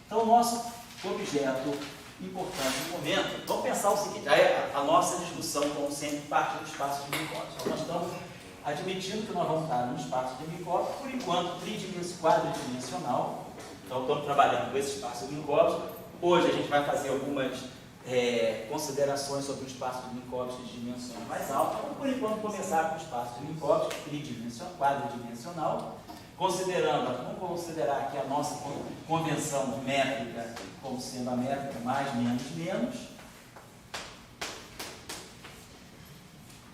Então o nosso objeto importante no momento, vamos pensar o seguinte, a nossa discussão, como sempre, parte do espaço de Minkowski. Então, nós estamos admitindo que nós vamos estar no espaço de Minkowski, por enquanto, quadridimensional. Então, estamos trabalhando com esse espaço de Minkowski. Hoje a gente vai fazer algumas considerações sobre o espaço de Minkowski de dimensões mais altas. Vamos, por enquanto, começar com o espaço de Minkowski quadridimensional, vamos considerar aqui a nossa convenção métrica como sendo a métrica mais, menos, menos,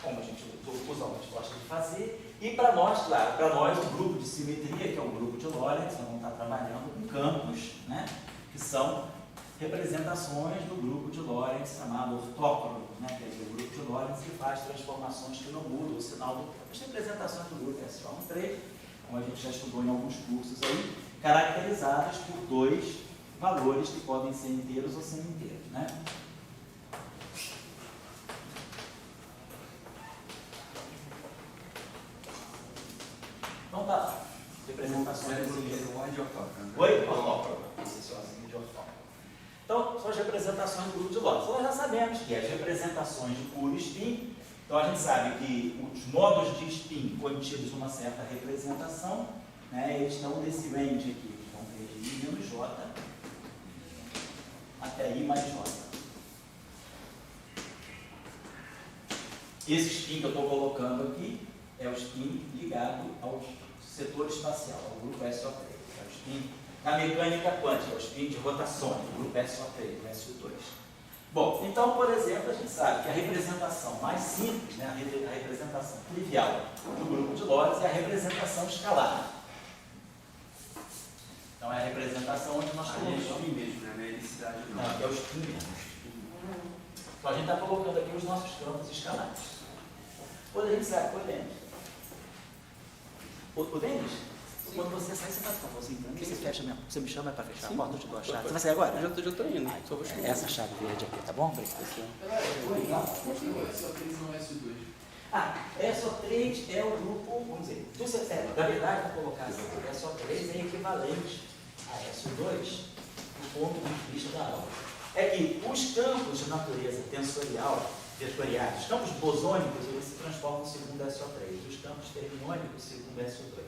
como a gente usualmente gosta de fazer, e para nós, claro, para nós o grupo de simetria, que é o grupo de Lorentz, nós vamos estar trabalhando com campos, né, que são representações do grupo de Lorentz, chamado ortócrono, né, quer dizer, o grupo de Lorentz que faz transformações que não mudam o sinal do campo. As representações do grupo SO13, como a gente já estudou em alguns cursos aí, caracterizadas por dois valores que podem ser inteiros ou semi-inteiros, né? Então tá lá. Representações do grupo de ortócrono. Oi? Ortócrono. Esse é o de ortócrono. Então, são as representações do grupo de Lorentz. Nós já sabemos que as representações de puro spin, então a gente sabe que os modos de spin contidos numa certa representação, né, eles estão nesse range aqui, então desde I menos J até I mais J. Esse spin que eu estou colocando aqui é o spin ligado ao setor espacial, ao grupo SO3. É o spin da mecânica quântica, é o spin de rotações, do grupo SO3, do SO2. Bom, então, por exemplo, a gente sabe que a representação mais simples, né, a representação trivial do grupo de Lorentz é a representação escalar. Então, é a representação onde nós colocamos. É o spin mesmo, né? Não é helicidade, não. Não, é o spin mesmo. Então, a gente está colocando aqui os nossos campos escalares. Quando a gente sabe, o Denis, quando você sai, você vai ficar assim, você fecha mesmo. Você me chama para fechar a porta, eu te dou a chave. Você vai sair agora? Eu já estou indo. Essa chave verde aqui, tá bom? Obrigado. SO3 não é SO2. SO3 é o grupo, vamos dizer, na verdade, vou colocar assim, SO3 é equivalente a SO2 do ponto de vista da aula. É que os campos de natureza tensorial, vetoriais, os campos bosônicos, eles se transformam segundo SO3, os campos fermiônicos segundo SO2.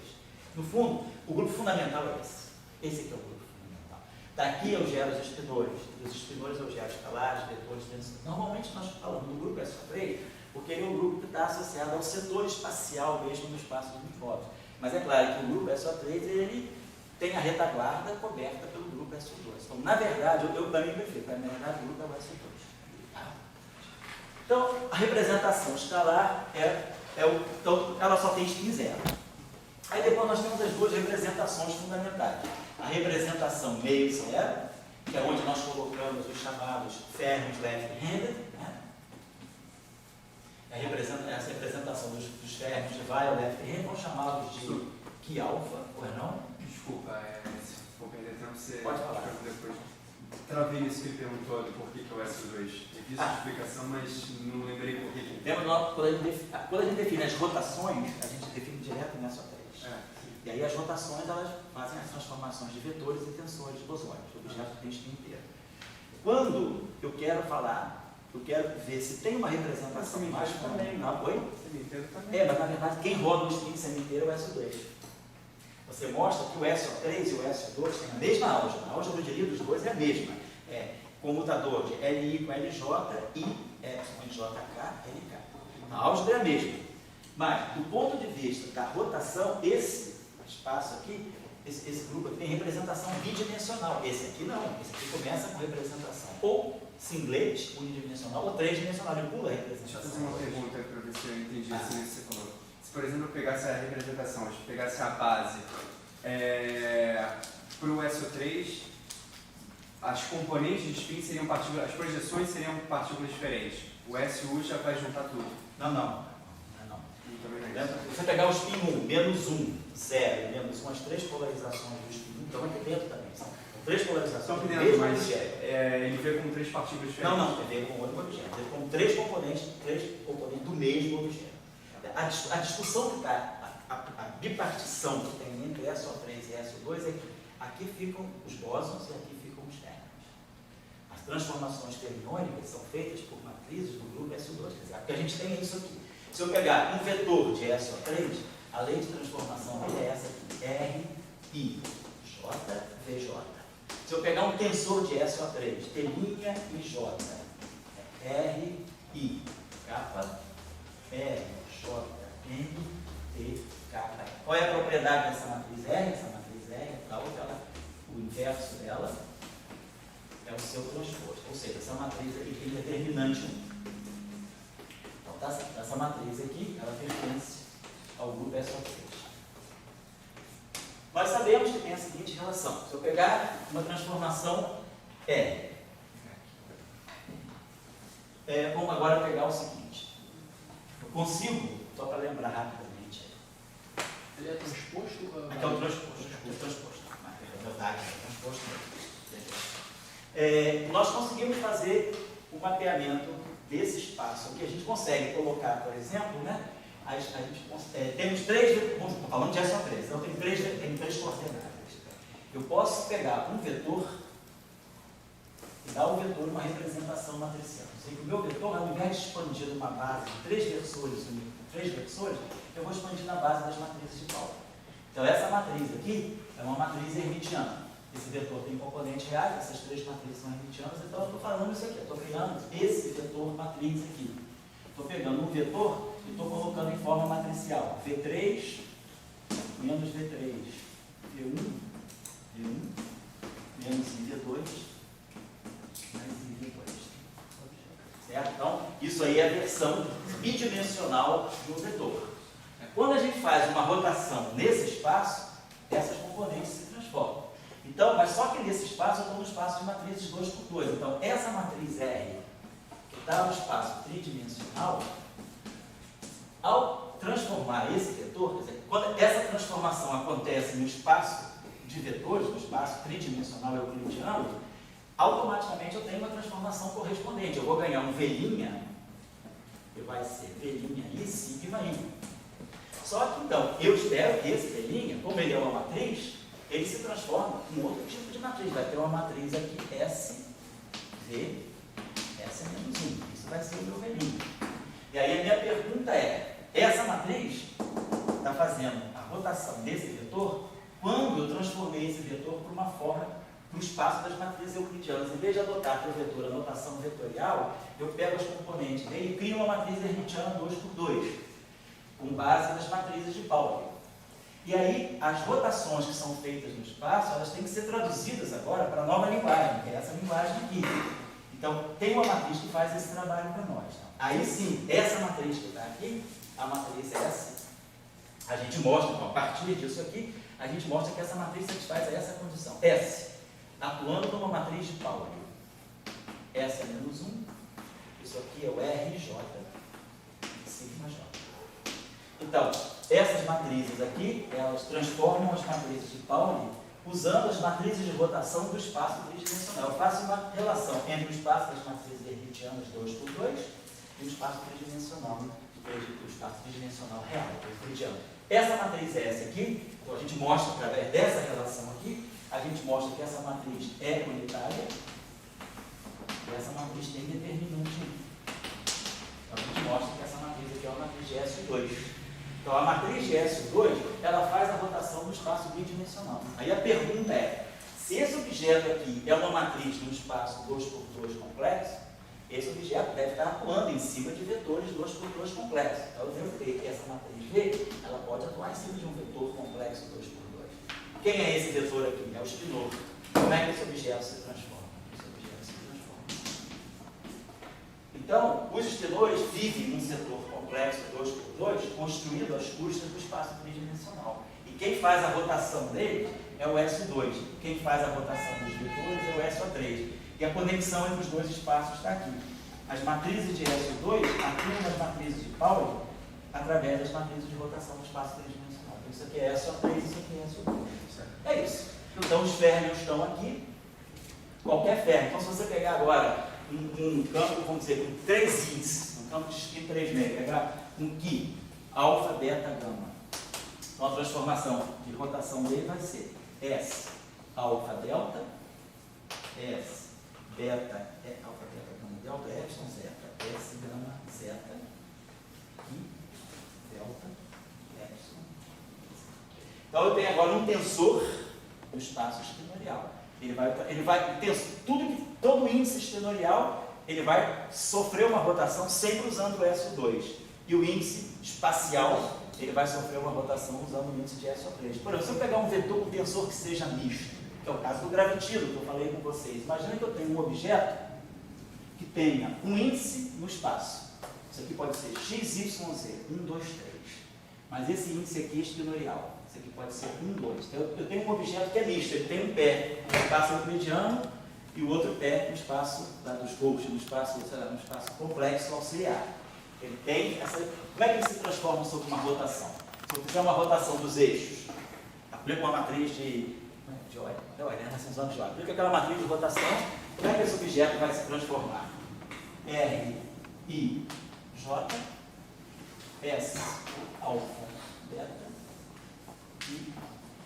No fundo, o grupo fundamental é esse. Esse aqui é o grupo fundamental. Daqui eu gero os espinores, dos espinores eu gero escalares, vetores, tensores. Normalmente nós falamos do grupo SO3 porque ele é um grupo que está associado ao setor espacial mesmo no espaço dos micróbios. Mas é claro que o grupo SO3 ele tem a retaguarda coberta pelo grupo SO2. Então, na verdade, eu para mim prefiro, na verdade o grupo é o SO2. Então, a representação escalar então, ela só tem spin zero. Aí depois nós temos as duas representações fundamentais. A representação meio zero, que é onde nós colocamos os chamados fermions left-handed, né? Essa representação dos fermions de vai ao left-hand, vão chamados de Ki alfa, ou não? Desculpa, se for perder tempo, você pode falar. Depois. Travei nisso que ele perguntou do porquê que é o SO2. Eu fiz a explicação, mas não lembrei porquê que ele. Quando a gente define as rotações, a gente define direto em SO3. E aí as rotações, elas fazem as transformações de vetores e tensores bosônicos, objetos que tem spin inteiro. Quando eu quero falar, eu quero ver se tem uma representação mais também, não foi? Mas na verdade quem roda o spin semi-inteiro é o SO2. Você mostra que o SO3 e o SO2 têm a mesma álgebra. A álgebra de dos dois é a mesma. É comutador de LI com LJ e Epsilon JK, LK. A álgebra é a mesma. Mas, do ponto de vista da rotação, esse espaço aqui, esse grupo aqui tem representação bidimensional. Esse aqui não. Esse aqui começa com representação ou singlete, unidimensional, ou tridimensional. Ele pula a representação. Deixa eu fazer uma pergunta para ver se eu entendi assim que você falou. Se, por exemplo, eu pegasse a representação, se eu pegasse a base para o SO3, as componentes de spin seriam partículas, as projeções seriam partículas diferentes. O SU já vai juntar tudo. Não. Se você pegar o spin 1, menos 1, 0 e menos 1, as três polarizações do spin 1 estão aqui dentro também. São três polarizações Só que do dentro, mesmo mas objeto. Ele veio com três partículas diferentes. Não, ele veio com outro objeto. Ele veio com três componentes do mesmo objeto. A discussão que está, a bipartição que tem entre SO3 e SO2 é que aqui ficam os bósons e aqui ficam os fermions. As transformações fermiônicas são feitas por matrizes do grupo SO2. Quer dizer, porque a gente tem isso aqui. Se eu pegar um vetor de SO3, a lei de transformação dele é essa aqui, R, I, J, VJ. Se eu pegar um tensor de SO3, T' e J, RI, capa RJNTK. Qual é a propriedade dessa matriz R? Essa matriz R é tal que o inverso dela é o seu transposto. Ou seja, essa matriz aqui tem determinante 1. Então, essa matriz aqui, ela pertence ao grupo SO3. Nós sabemos que tem a seguinte relação. Se eu pegar uma transformação R, vamos agora pegar o seguinte. Eu consigo, só para lembrar rapidamente. Ele é transposto? Aqui é o transposto. Nós conseguimos fazer o mapeamento desse espaço aqui. A gente consegue colocar, por exemplo, né? Temos três, estou falando de SO3, então tem três coordenadas. Eu posso pegar um vetor e dar ao vetor uma representação matricial. Sei que o meu vetor, ao invés de expandir uma base de três versores, eu vou expandir na base das matrizes de Pauli. Então essa matriz aqui é uma matriz hermitiana. Esse vetor tem componentes reais, essas três matrizes são hermitianas, então eu estou falando isso aqui, eu estou criando esse vetor matriz aqui. Estou pegando um vetor e estou colocando em forma matricial. V3 menos V3, V1 menos IV2 mais IV2. Certo? Então, isso aí é a versão bidimensional de um vetor. Quando a gente faz uma rotação nesse espaço, essas componentes se transformam. Então, mas só que nesse espaço eu estou no espaço de matrizes 2x2. Então, essa matriz R, que está no espaço tridimensional, ao transformar esse vetor, quer dizer, quando essa transformação acontece no espaço de vetores, no espaço tridimensional euclidiano, automaticamente eu tenho uma transformação correspondente. Eu vou ganhar um V', que vai ser V' e sigma I. Só que, então, eu espero que esse V', como ele é uma matriz, ele se transforma em outro tipo de matriz. Vai ter uma matriz aqui, S, V, S menos 1. Isso vai ser o meu V'. E aí a minha pergunta é, essa matriz está fazendo a rotação desse vetor quando eu transformei esse vetor para uma forma, para o espaço das matrizes euclidianas. Em vez de adotar para o vetor a notação vetorial, eu pego as componentes dele e crio uma matriz hermitiana 2x2, com base nas matrizes de Pauli. E aí, as rotações que são feitas no espaço, elas têm que ser traduzidas agora para a nova linguagem, que é essa linguagem aqui. Então, tem uma matriz que faz esse trabalho para nós. Aí sim, essa matriz que está aqui, a matriz S, a gente mostra, então, a partir disso aqui, a gente mostra que essa matriz satisfaz essa condição. S, atuando como uma matriz de Pauli. S é menos 1, isso aqui é o RJ, sigma J. Então, essas matrizes aqui, elas transformam as matrizes de Pauli usando as matrizes de rotação do espaço tridimensional. Eu faço uma relação entre o espaço das matrizes hermitianas 2x2 e o espaço tridimensional, o espaço tridimensional real, euclidiano. Essa matriz S aqui, então a gente mostra através dessa relação aqui, a gente mostra que essa matriz é unitária e essa matriz tem determinante 1. Então a gente mostra que essa matriz aqui é uma matriz de S2. Então, a matriz de S2, ela faz a rotação do espaço bidimensional. Aí a pergunta é, se esse objeto aqui é uma matriz de um espaço 2x2 complexo, esse objeto deve estar atuando em cima de vetores 2x2 complexos. Então, eu devo ter que essa matriz V, ela pode atuar em cima de um vetor complexo 2x2. Quem é esse vetor aqui? É o espinor. Como é que esse objeto se transforma? Esse objeto se transforma. Então, os espinores vivem num setor complexo 2x2 construído às custas do espaço tridimensional. E quem faz a rotação dele é o S2. Quem faz a rotação dos vetores é o SO3. E a conexão entre os dois espaços está aqui. As matrizes de S2 atuam nas matrizes de Pauli através das matrizes de rotação do espaço tridimensional. Então, isso aqui é SO3, isso aqui é SO2. É isso. Então, os férmions estão aqui. Qualquer férmion. Então, se você pegar agora um campo, vamos dizer, com 3 índices, um campo de spin 3 meio, pegar um Ki, alfa, beta, gama. Então, a transformação de rotação dele vai ser S, alfa, delta, S, beta, alfa, beta, gama, delta, epsilon, zeta, S, gama, zeta, Ki, delta, epsilon. Então, eu tenho agora um tensor do espaço espinorial. Todo índice espinorial ele vai sofrer uma rotação sempre usando o SO2. E o índice espacial, ele vai sofrer uma rotação usando o índice de SO3. Por exemplo, se eu pegar um vetor com tensor que seja misto, que é o caso do gravitilo, que eu falei com vocês. Imagina que eu tenho um objeto que tenha um índice no espaço. Isso aqui pode ser x, y, z, 1, 2, 3. Mas esse índice aqui é espinorial. Isso aqui pode ser 1, 2. Então, eu tenho um objeto que é misto, ele tem um pé no espaço euclidiano e o outro pé no espaço dos Cauchy, no espaço complexo auxiliar. Ele tem essa... Como é que ele se transforma sob uma rotação? Se eu fizer uma rotação dos eixos, aplico uma matriz de Euler, né? Nós estamos usando de Euler. Aplica aquela matriz de rotação, como é que esse objeto vai se transformar? R, I, J, S, alfa, beta, I,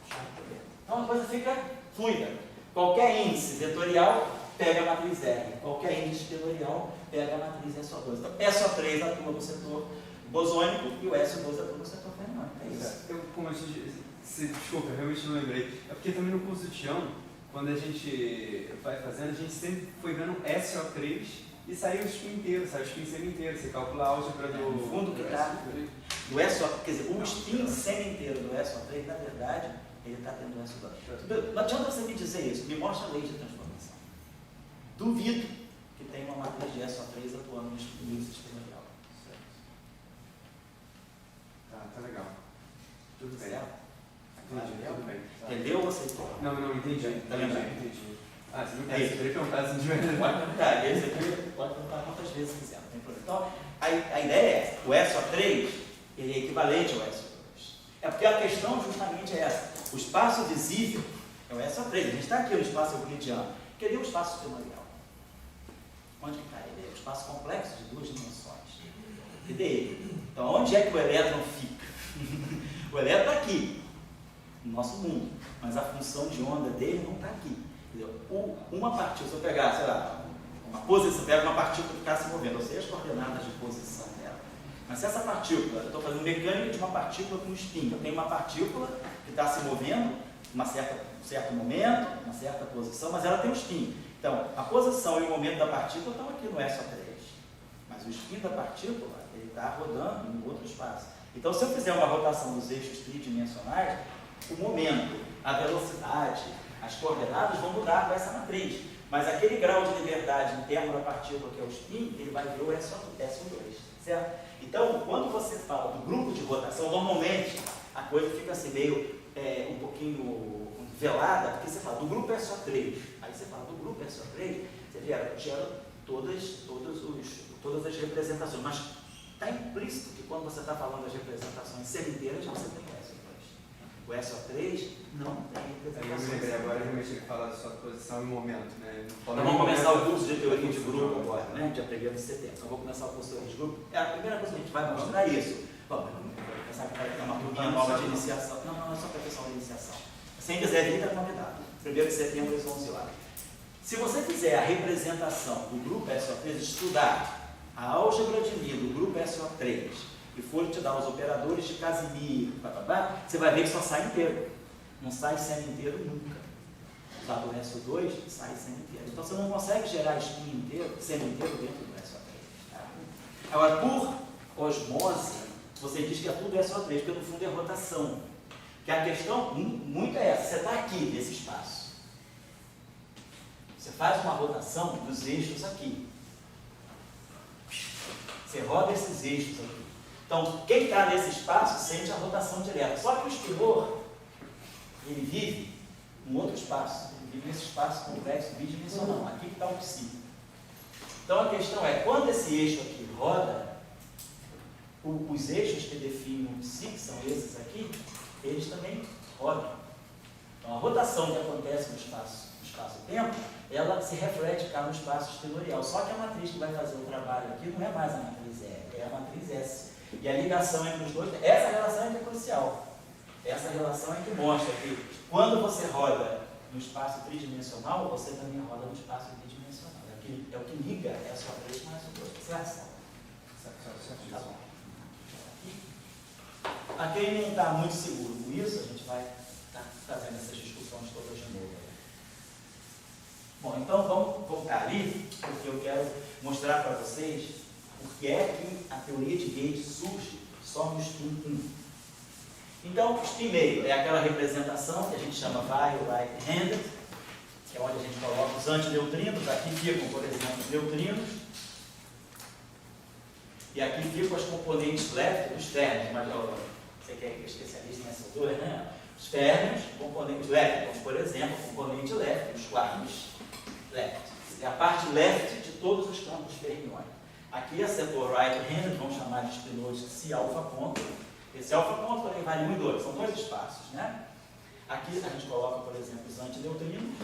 J, beta. Então a coisa fica fluida. Qualquer índice vetorial pega a matriz R. Qualquer índice vetorial pega a matriz SO2. Então, SO3 atua no setor bosônico e o SO2 atua no setor fermiônico. É isso. Como eu te disse, desculpa, eu realmente não lembrei. É porque também no curso de Tião, quando a gente vai fazendo, a gente sempre foi vendo SO3 e saiu o spin inteiro, saiu o spin semi-inteiro. Você calcula a álgebra do... No fundo que está do SO, quer dizer, o spin semi-inteiro do SO3, na verdade, ele está tendo SO2. Não adianta você me dizer isso, me mostra a lei de transformação. Duvido que tenha uma matriz de SO3 atuando no índice espinorial. Tá legal. Tudo certo? Entendi, tudo bem. Entendeu ou aceitou? Não, entendi. Tá lembrando? Entendi. Se não quer saber, perguntar se não tiver. Pode perguntar, esse aqui pode perguntar quantas vezes quiser, não tem problema. Então, a ideia é, o SO3, ele é equivalente ao SO2. É porque a questão justamente é essa. O espaço visível é o SO3. A gente está aqui no espaço euclidiano. Cadê o espaço espinorial? Onde que está ele? É o espaço complexo de duas dimensões. Cadê ele? Então, onde é que o elétron fica? O elétron está aqui, no nosso mundo, mas a função de onda dele não está aqui. Entendeu? Uma partícula, se eu pegar, sei lá, uma posição, pega uma partícula que está se movendo, eu sei as coordenadas de posição dela. Mas se essa partícula, eu estou fazendo mecânica de uma partícula com spin, eu tenho uma partícula que está se movendo, um certo momento, uma certa posição, mas ela tem um spin. Então, a posição e o momento da partícula estão aqui no SO3. Mas o spin da partícula, ele está rodando em outro espaço. Então, se eu fizer uma rotação dos eixos tridimensionais, o momento, a velocidade, as coordenadas vão mudar com essa matriz. Mas aquele grau de liberdade interno da partícula, que é o spin, ele vai ver o SO2, certo? Então, quando você fala do grupo de rotação, normalmente a coisa fica assim meio, um pouquinho velada, porque você fala do grupo SO3. Aí você fala do grupo SO3, você gera todas as representações. Mas está implícito que quando você está falando das representações semi-inteiras, você tem o SO2. O SO3 não tem representações. Eu me lembrei agora, realmente ele fala só posição e momento, né? Nós vamos começar o curso de teoria de grupo agora, né? A gente aprendeu em setembro. Então, vamos começar o curso de teoria de grupo. A primeira coisa que a gente vai mostrar é isso. Bom, pensar que vai ter uma turminha nova de iniciação. Não é só para a questão da iniciação. Sem quiser vir, está convidado. 1º de setembro, às 11 horas. Se você fizer a representação do grupo SO3, estudar a álgebra de Lie do grupo SO3 e for te dar os operadores de Casimir, você vai ver que só sai inteiro. Não sai semi-inteiro nunca. Usado o SO2, sai semi-inteiro. Então você não consegue gerar spin inteiro, semi-inteiro dentro do SO3. Tá? Agora, por osmose, você diz que é tudo SO3, porque no fundo é rotação. Que a questão muito é essa. Você está aqui nesse espaço. Você faz uma rotação dos eixos aqui. Você roda esses eixos aqui. Então, quem está nesse espaço sente a rotação direta. Só que o espinor, ele vive em outro espaço. Ele vive nesse espaço complexo bidimensional. Aqui que está o psi. Então, a questão é, quando esse eixo aqui roda, os eixos que definem o psi, que são esses aqui, eles também rodam. Então, a rotação que acontece no espaço-tempo, ela se reflete cá no espaço espinorial. Só que a matriz que vai fazer o trabalho aqui não é mais a matriz R, é a matriz S. E a ligação entre os dois, essa relação é que é crucial. Essa relação é que mostra que quando você roda no espaço tridimensional, você também roda no espaço bidimensional. É o que liga SO3 com SO2. Certo? Tá bom. A quem não está muito seguro com isso, a gente vai estar fazendo essas discussões todas de novo. Bom, então vamos voltar ali, porque eu quero mostrar para vocês por que é que a teoria de Gage surge só no spin 1. Então, o spin meio é aquela representação que a gente chama right-handed, que é onde a gente coloca os antineutrinos. Aqui ficam, por exemplo, os neutrinos, e aqui ficam os componentes left dos férmions. Mas você que é especialista em essas duas, né? Os férmions, componentes left, como por exemplo, o componente left, os quartos left. É a parte left de todos os campos fermiônicos. Aqui é setor right-handed, vamos chamar de espinoso se alfa ponto. Esse alfa ponto também vale 1 e 2, são dois espaços, né? Aqui a gente coloca, por exemplo, os antineutrinos.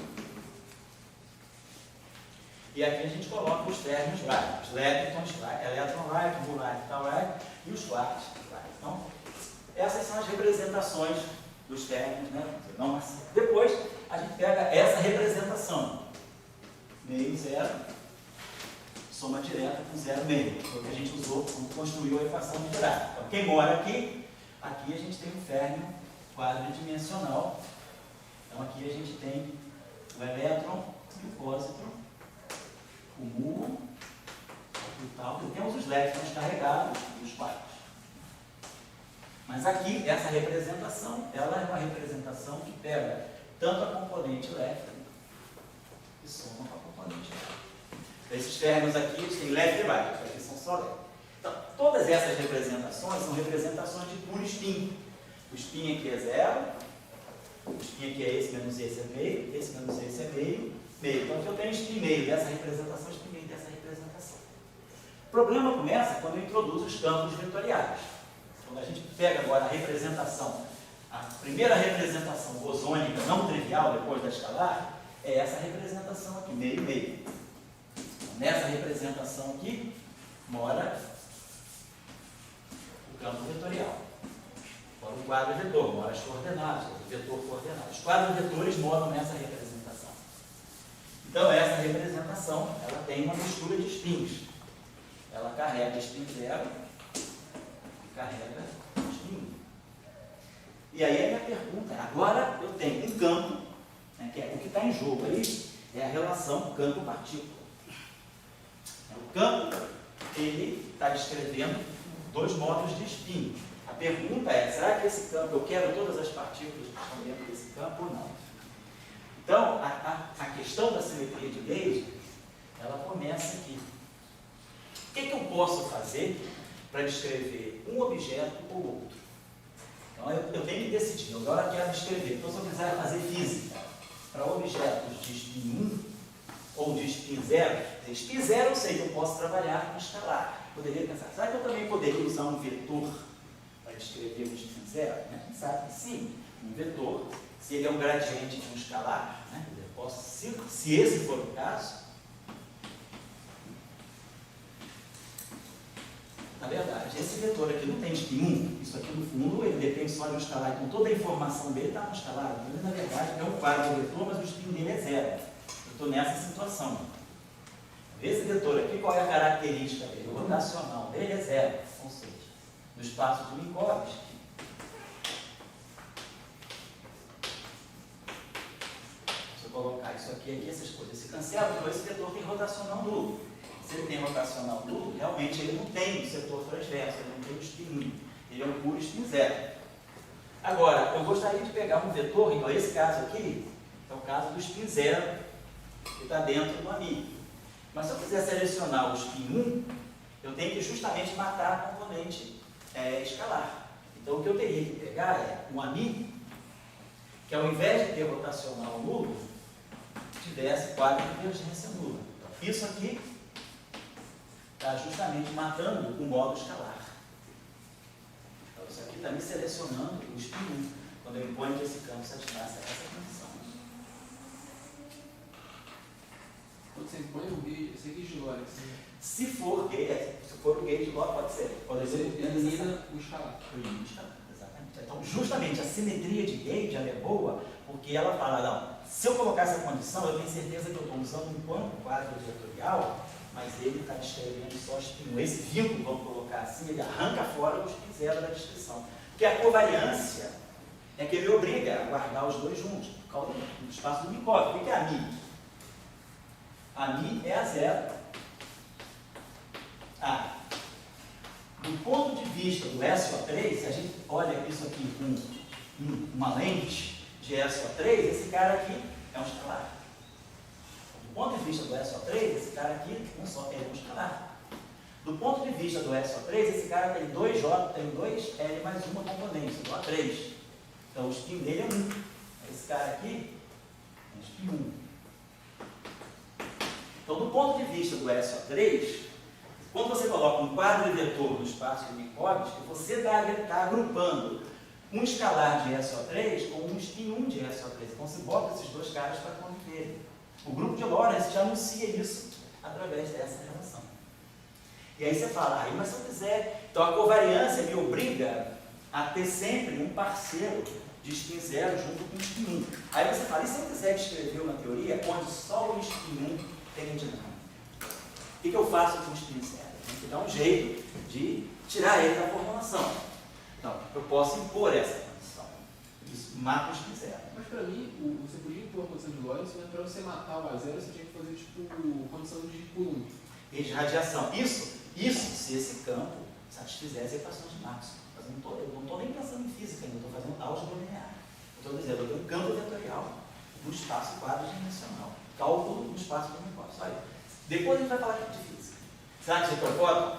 E aqui a gente coloca os férmions right, os leptons right, electron right, bull right, tal right, e os quarks right. Então, essas são as representações dos férmions, né? Não assim. Depois, a gente pega essa representação. Meio zero, soma direta com 0,5. Foi o que a gente usou quando construiu a equação numerária. Então, quem mora aqui, aqui a gente tem um férmion quadridimensional. Então, aqui a gente tem o elétron e o pósitron, o mu e tal. E temos os leptons carregados e os quartos. Mas aqui, essa representação, ela é uma representação que pega tanto a componente left e soma com a componente right. Esses férmions aqui, eles têm left e right, aqui são só left. Então, todas essas representações são representações de puro spin. O spin aqui é 0, o spin aqui é esse menos esse é meio, esse menos esse é meio, meio. Então, aqui eu tenho spin meio dessa representação, spin meio dessa representação. O problema começa quando eu introduzo os campos vetoriais. Quando a gente pega agora a representação, a primeira representação bosônica não trivial, depois da escalar, é essa representação aqui, meio, meio. Nessa representação aqui, mora o campo vetorial. Mora o quadro vetor, mora as coordenadas, o vetor coordenado. Os quadros vetores moram nessa representação. Então, essa representação, ela tem uma mistura de spins. Ela carrega spin 0 e carrega spin 1. E aí a minha pergunta é, agora eu tenho um campo, né, que é o que está em jogo aí, é a relação campo-partícula. O campo, ele está descrevendo dois modos de spin. A pergunta é, será que esse campo, eu quero todas as partículas que estão dentro desse campo ou não? Então, a questão da simetria de Gage, ela começa aqui. O que eu posso fazer para descrever um objeto ou outro? Então, eu tenho que decidir, agora eu quero descrever. Então, se eu quiser fazer física para objetos de spin 1, ou de spin 0, spin 0 eu sei que eu posso trabalhar com escalar. Poderia pensar, será que eu também poderia usar um vetor para descrever o spin 0? A gente sabe que sim, um vetor, se ele é um gradiente de um escalar, né? Eu posso, se esse for o caso, na verdade, esse vetor aqui não tem spin 1, isso aqui no fundo ele depende só de um escalar, então toda a informação dele está no escalar, ele na verdade é um quadro vetor, mas o spin dele é 0. Eu estou nessa situação. Esse vetor aqui, qual é a característica dele? O rotacional dele é 0, ou seja, no espaço de Minkowski, se eu colocar isso aqui, essas coisas se cancelam, então esse vetor tem rotacional nulo. Se ele tem rotacional nulo, realmente ele não tem o setor transverso, ele não tem o spin 1, ele é um puro spin 0. Agora, eu gostaria de pegar um vetor, então esse caso aqui é o caso do spin 0, que está dentro do amigo. Mas se eu quiser selecionar o spin 1, eu tenho que justamente matar a componente escalar. Então o que eu teria que pegar é um amigo que ao invés de ter rotacional nulo, tivesse quadro de divergência nula. Então, isso aqui está justamente matando o modo escalar. Então isso aqui está me selecionando o spin 1, quando eu imponho que esse campo satisfaça essa condição. Quando você impõe o gauge, esse gauge log, Se for o gauge log, pode ser. Pode ser elimina o escalar. Elimina o escalar, exatamente. Então, justamente a simetria de Gage ela é boa, porque ela fala, não, se eu colocar essa condição, eu tenho certeza que eu estou usando um quadro vetorial, mas ele está descrevendo só spin 1. Esse vínculo, vamos colocar assim, ele arranca fora o spin 0 da descrição. Porque a covariância é que ele obriga a guardar os dois juntos, por causa do espaço do Minkowski. O que é amigo? A Mi é a zero. Do ponto de vista do SO3, se a gente olha isso aqui com uma lente de SO3, esse cara aqui é um escalar. Do ponto de vista do SO3, esse cara aqui é um escalar. Do ponto de vista do SO3, esse cara tem 2J, tem 2L mais uma componente, igual a 3. Então o spin dele é 1. Esse cara aqui é um spin 1. Então, do ponto de vista do SO3, quando você coloca um quadro vetor no espaço de Minkowski, você está agrupando um escalar de SO3 com um spin 1 de SO3. Então, você bota esses dois caras para conviver. O grupo de Lorentz já anuncia isso através dessa relação. E aí você fala, mas se eu quiser... Então, a covariância me obriga a ter sempre um parceiro de spin 0 junto com o spin 1. Aí você fala, e se eu quiser descrever uma teoria onde só o spin 1 tem dinâmica? O que eu faço com o spin 0? Tem que dar um jeito de tirar ele da formulação. Então, eu posso impor essa condição. Isso mata o spin 0. Mas para mim, você podia impor a condição de Lorentz, mas para você matar o A0, você tinha que fazer tipo condição de Coulomb. E de radiação. Isso se esse campo satisfizesse a equação de Maxwell. Eu não estou nem pensando em física ainda, eu estou fazendo álgebra linear. Eu estou dizendo, eu tenho um campo vetorial no espaço quadridimensional. Cálculo no espaço do Minkowski. Olha, depois a gente vai falar de física. Será que é o fóton?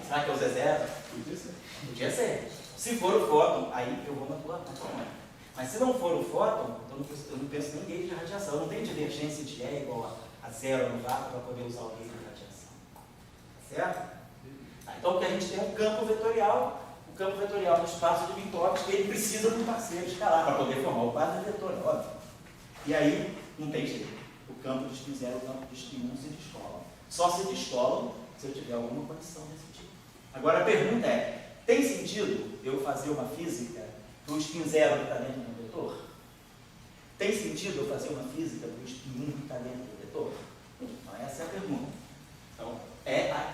Será que é o Z0? Podia ser. Podia ser. Se for o fóton, aí eu vou na tua mãe. Mas se não for o fóton, eu não penso nem em gauge de radiação. Eu não tenho divergência de E igual a zero no vácuo para poder usar o gauge de radiação. Certo? Então, porque a gente tem um campo vetorial, o campo vetorial no espaço de Minkowski, ele precisa de um parceiro escalar para poder formar o quadro vetor, óbvio. E aí, não tem jeito. O campo de spin 0 e o campo de spin 1 se descolam. Só se descolam se eu tiver alguma condição desse tipo. Agora, a pergunta é, tem sentido eu fazer uma física para o spin 0 que está dentro do vetor? Tem sentido eu fazer uma física para o spin 1 que está dentro do vetor? Então, essa é a pergunta. Então,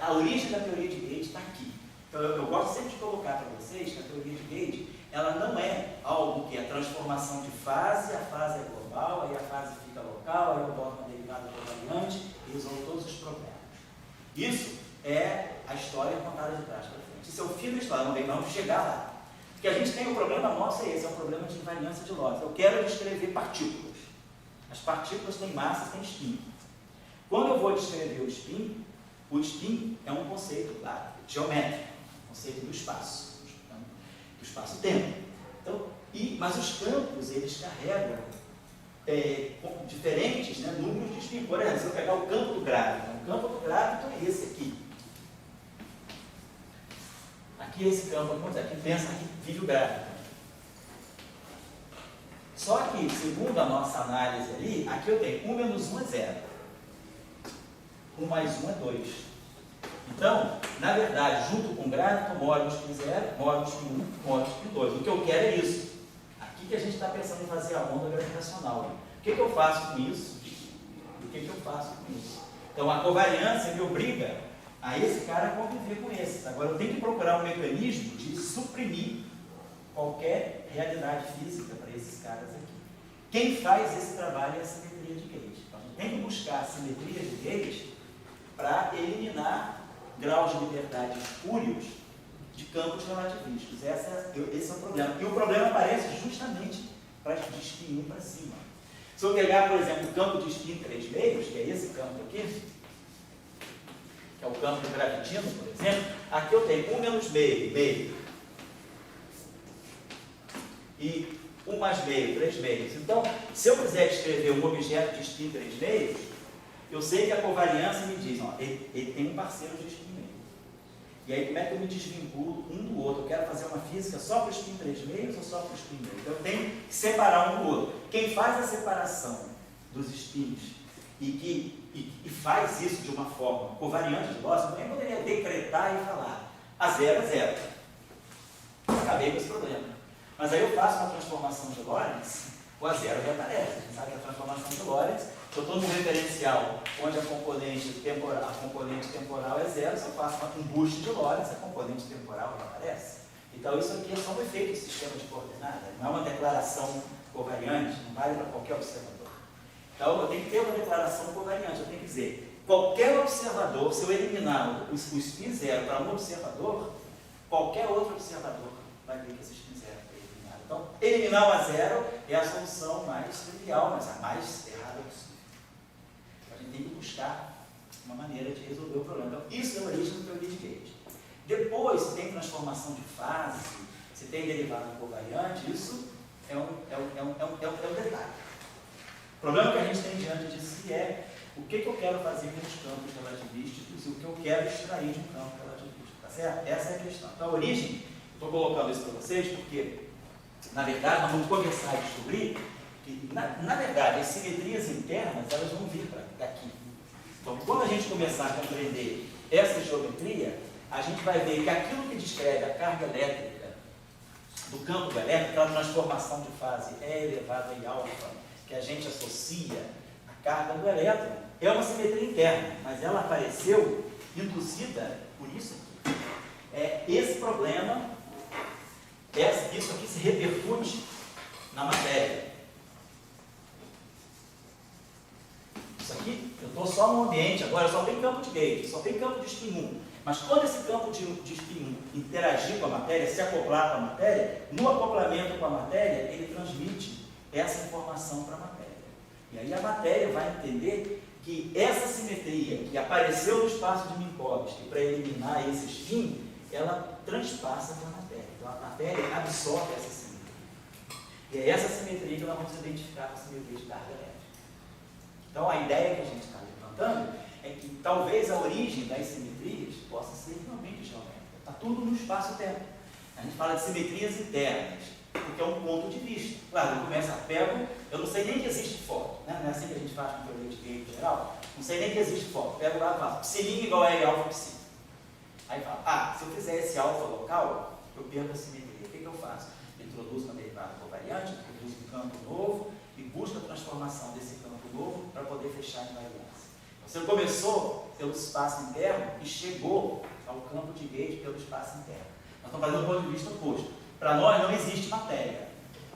a origem da teoria de Gauge está aqui. Então, eu gosto sempre de colocar para vocês que a teoria de Gauge, ela não é algo que é transformação de fase, a fase é global, aí a fase fica local, aí eu boto uma derivada covariante e resolvo todos os problemas. Isso é a história contada de trás para frente. Isso é o fim da história, vamos chegar lá. Porque a gente tem o problema nosso, é esse, é o problema de invariância de Lorentz. Eu quero descrever partículas. As partículas têm massa, têm spin. Quando eu vou descrever o spin é um conceito geométrico, conceito do espaço, do espaço-tempo. Então, mas os campos, eles carregam diferentes números de spin. Por exemplo, se eu pegar o campo do grávido, o campo do grávido é esse aqui. Aqui é esse campo, aqui pensa que vive o grávido. Só que, segundo a nossa análise ali, aqui eu tenho 1 menos 1 é 0. 1 mais 1 é 2. Então, na verdade, junto com o grávido, moro no spin 0, moro no spin 1, moro no spin 2. O que eu quero é isso. Aqui que a gente está pensando em fazer a onda gravitacional. O que eu faço com isso? O que eu faço com isso? Então, a covariância me obriga a esse cara conviver com esse. Agora, eu tenho que procurar um mecanismo de suprimir qualquer realidade física para esses caras aqui. Quem faz esse trabalho é a simetria de Gauge. Então, a gente tem que buscar a simetria de Gauge para eliminar graus de liberdade espúrios de campos relativísticos. Esse é o problema. E o problema aparece justamente de spin 1 para cima. Se eu pegar, por exemplo, o campo de spin 3 meios, que é esse campo aqui, que é o campo do gravitino, por exemplo, aqui eu tenho 1 menos meio, e 1 mais meio, 3 meios. Então, se eu quiser descrever um objeto de spin 3 meios, eu sei que a covariância me diz, ele tem um parceiro de spin meio. E aí, como é que eu me desvinculo um do outro? Eu quero fazer uma física só para o spin 3 meios ou só para o spin meio? Então, eu tenho que separar um do outro. Quem faz a separação dos spins e faz isso de uma forma covariante de Lorentz, eu também poderia decretar e falar, a 0 é 0. Acabei com esse problema. Mas aí eu faço uma transformação de Lorentz, o A0 reaparece. A gente sabe que a transformação de Lorentz, se eu estou num referencial onde a componente temporal é 0, se eu faço um boost de Lorentz, a componente temporal reaparece. Então isso aqui é só um efeito do sistema de coordenadas, não é uma declaração covariante, não vale para qualquer observador. Então, eu tenho que ter uma declaração covariante. Eu tenho que dizer, qualquer observador, se eu eliminar o spin zero para um observador, qualquer outro observador vai ver que esse spin zero foi eliminado. Então, eliminar o A zero é a solução mais trivial, mas a mais errada possível. A gente tem que buscar uma maneira de resolver o problema. Então, isso é a origem da teoria de Gauge. Depois, se tem transformação de fase, se tem derivada covariante, isso é um detalhe. O problema que a gente tem diante disso é o que eu quero fazer com os campos relativísticos e o que eu quero extrair de um campo relativístico. Tá certo? Essa é a questão. Então, a origem, estou colocando isso para vocês porque, na verdade, nós vamos começar a descobrir que, na verdade, as simetrias internas elas vão vir daqui. Então, quando a gente começar a compreender essa geometria, a gente vai ver que aquilo que descreve a carga elétrica do campo elétrico, aquela transformação de fase E elevado a I alfa, que a gente associa à carga do elétron, é uma simetria interna, mas ela apareceu induzida por isso aqui. Esse problema, isso aqui se repercute na matéria. Isso aqui, eu estou só no ambiente, agora só tem campo de Gauge, só tem campo de spin 1. Mas quando esse campo de spin 1 interagir com a matéria, se acoplar com a matéria, no acoplamento com a matéria, ele transmite essa informação para a matéria. E aí a matéria vai entender que essa simetria que apareceu no espaço de Minkowski para eliminar esse spin, ela transpassa para a matéria. Então a matéria absorve essa simetria. E é essa simetria que nós vamos identificar com a simetria de carga elétrica. Então a ideia que a gente está levantando é que talvez a origem das simetrias possa ser realmente geométrica. Está tudo no espaço-tempo. A gente fala de simetrias internas, porque é um ponto de vista. Claro, eu começo a pego, eu não sei nem que existe foto, né? Não é assim que a gente faz com teoria de Gauge em geral? Não sei nem que existe foto. Pego lá e faço psininho igual a R alfa psi. Aí falo, se eu fizer esse alfa local, eu perco a simetria. O que eu faço? Eu introduzo uma derivada covariante, introduzo um campo novo e busco a transformação desse campo novo para poder fechar a invariância. Você começou pelo espaço interno e chegou ao campo de Gauge pelo espaço interno. Nós estamos fazendo um ponto de vista oposto. Para nós não existe matéria.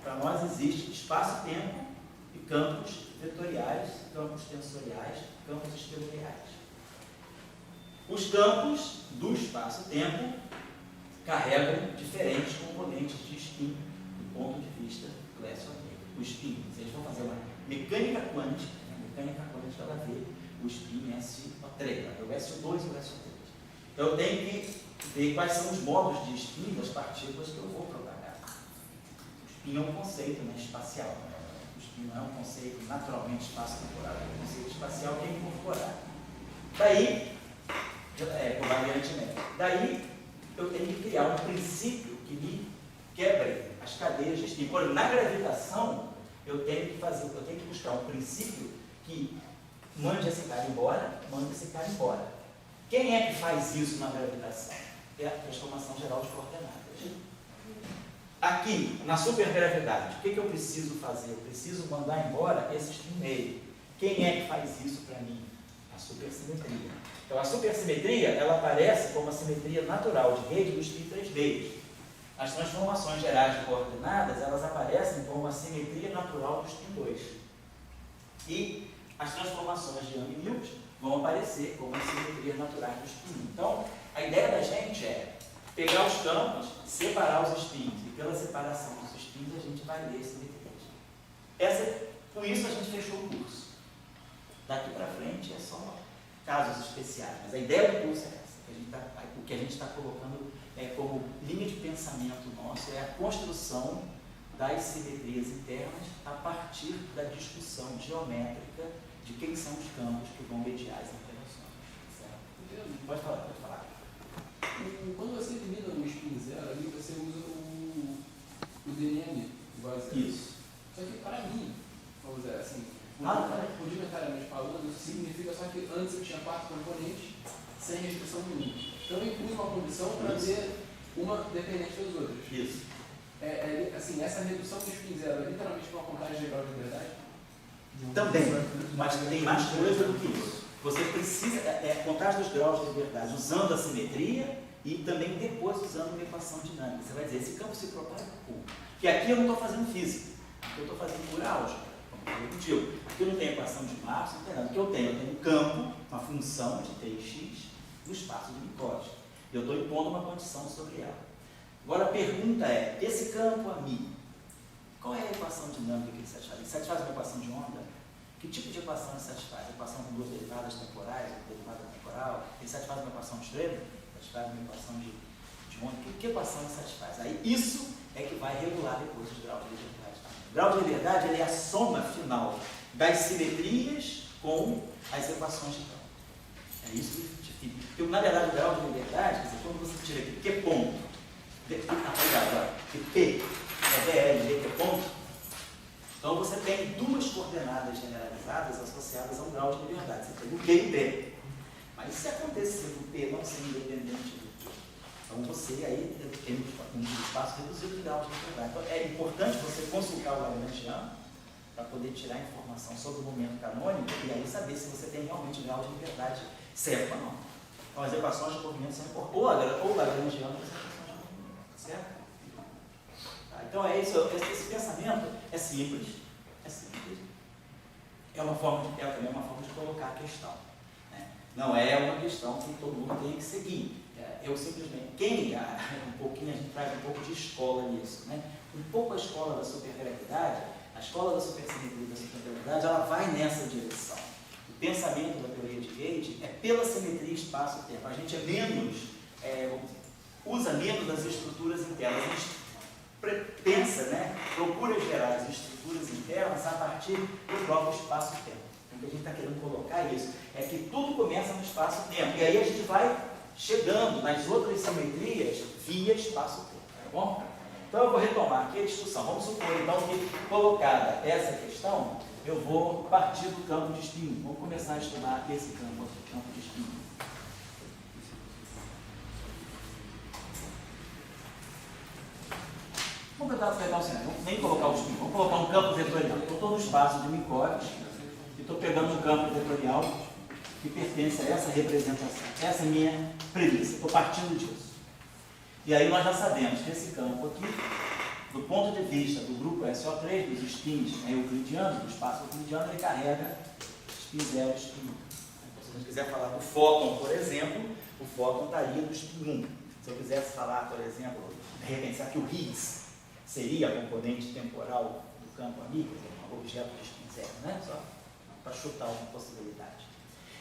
Para nós existe espaço-tempo e campos vetoriais, campos tensoriais, campos espectrais. Os campos do espaço-tempo carregam diferentes componentes de spin do ponto de vista Glasser-Meyer. O spin, se eles vão fazer uma mecânica quântica, ela vê o spin SO3, o SO2 e o SO3. Então eu tenho que ver quais são os modos de spin das partículas que eu vou propagar. O spin é um conceito espacial. O spin não é um conceito naturalmente espaço-temporal, é um conceito espacial que é incorporado. Daí, covariantemente, daí eu tenho que criar um princípio que me quebre as cadeias de spin. Por exemplo, na gravitação, eu tenho que buscar um princípio que mande esse cara embora, manda esse cara embora. Quem é que faz isso na gravitação? É a transformação geral de coordenadas. Aqui, na supergravidade, o que eu preciso fazer? Eu preciso mandar embora esse spin meio. Quem é que faz isso para mim? A supersimetria. Então, a supersimetria, ela aparece como a simetria natural de Gauge dos spin 3 meios. As transformações gerais de coordenadas, elas aparecem como a simetria natural do spin 2. E as transformações de Young e Mills vão aparecer como as simetrias naturais do spin. Então, a ideia da gente é pegar os campos, separar os spins, e pela separação dos spins a gente vai ler simetrias. Com isso a gente fechou o curso. Daqui para frente é só casos especiais, mas a ideia do curso é essa. O que a gente está colocando como linha de pensamento nosso é a construção das simetrias internas a partir da discussão geométrica de quem são os campos que vão mediar as interações. Certo? Pode falar. Quando você elimina o spin zero ali, você usa o DNM igual a zero. Isso. Só que para mim, vamos dizer assim, rudimentariamente falando, isso significa só que antes eu tinha 4 componentes sem restrição nenhuma. Então eu incluo uma condição para ter uma dependente das outras. Isso. Assim, essa redução do spin zero é literalmente uma contagem de grau de liberdade? Também, mas tem mais coisa do que isso. Você precisa, contagem dos graus de liberdade, usando a simetria e também depois usando uma equação dinâmica. Você vai dizer, esse campo se propaga por. Porque aqui eu não estou fazendo física, eu estou fazendo por álgebra. falei contigo. Aqui eu não tenho equação de Maxwell, não tem nada. O que eu tenho um campo, uma função de Tx no espaço de Minkowski. E eu estou impondo uma condição sobre ela. Agora a pergunta é, esse campo a mim, qual é a equação dinâmica que ele satisfaz? Ele satisfaz uma equação de onda? Que tipo de equação ele satisfaz? Equação com duas derivadas temporais, uma derivada temporal? Ele satisfaz uma equação de Schrödinger? Satisfaz uma equação de onda? Que equação ele satisfaz? Aí isso é que vai regular depois os graus de liberdade. O grau de liberdade ele é a soma final das simetrias com as equações de campo. É isso que fica. Porque, na verdade, o grau de liberdade, quer dizer, quando você tira aqui que ponto, que P é DL, D que é ponto, então você tem duas coordenadas generalizadas associadas a um grau de liberdade. Você tem o Q e o B. Mas se acontecer o P não ser independente do Q, então você aí tem um espaço reduzido de grau de liberdade. Então é importante você consultar o Lagrangiano para poder tirar informação sobre o momento canônico e aí saber se você tem realmente o grau de liberdade certo ou não. Então as equações de movimento são importantes. Ou o Lagrangiano ou as equações de movimento. Certo? Tá, então é isso. Esse pensamento é simples. É simples. É também uma forma de colocar a questão. Né? Não é uma questão que todo mundo tem que seguir. Eu simplesmente, a gente traz um pouco de escola nisso, né? Um pouco a escola da supergravidade, a escola da supersimetria e da supergravidade, ela vai nessa direção. O pensamento da teoria de Gauge é pela simetria espaço-tempo. A gente usa menos as estruturas internas. A gente pensa, né? Procura gerar as estruturas internas a partir do próprio espaço-tempo. O que a gente está querendo colocar é isso. É que tudo começa no espaço-tempo. E aí a gente vai chegando nas outras simetrias via espaço-tempo, tá bom? Então eu vou retomar aqui a discussão. Vamos supor então que, colocada essa questão, eu vou partir do campo de espinho. Vamos começar a estudar esse campo aqui, campo de espinho. Vamos tentar pegar o cenário, nem colocar o espinho, vamos colocar um campo vetorial. Eu estou no espaço de Minkowski e estou pegando um campo vetorial que pertence a essa representação. Essa é a minha premissa, estou partindo disso. E aí nós já sabemos que esse campo aqui, do ponto de vista do grupo SO3, dos spins euclidianos, do espaço euclidiano, ele carrega spin 0 e spin 1. Então, se a gente quiser falar do fóton, por exemplo, o fóton estaria no spin 1. Se eu quisesse falar, por exemplo, de repensar que o Higgs seria a componente temporal do campo amigo, um objeto de spin 0, né? Só para chutar uma possibilidade.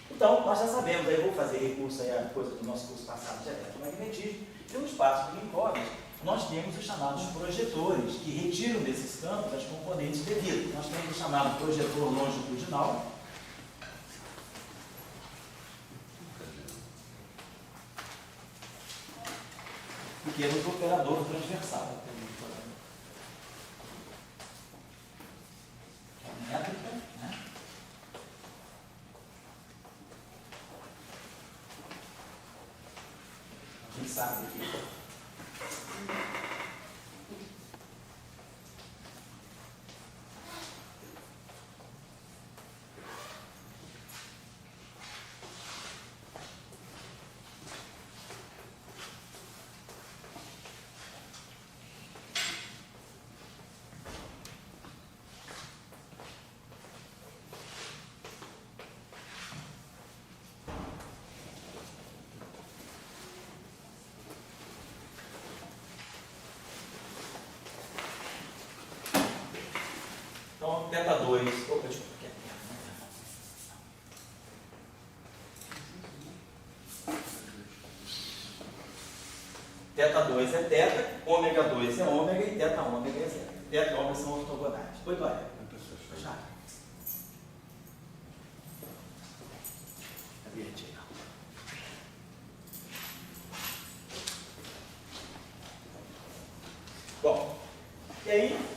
Então, nós já sabemos, aí eu vou fazer recurso aí a coisa do nosso curso passado de eletromagnetismo, e no espaço de Minkowski, nós temos os chamados projetores, que retiram desses campos as componentes devidas. Nós temos o chamado projetor longitudinal, que é o operador transversal. Métrica, né? A gente sabe que então, θ2, opa, desculpa, θ2 é θ, ômega 2 é ômega e θ ômega é zero. Θ e ômega são ortogonais. Oi, Dória. Já. Bom, e aí,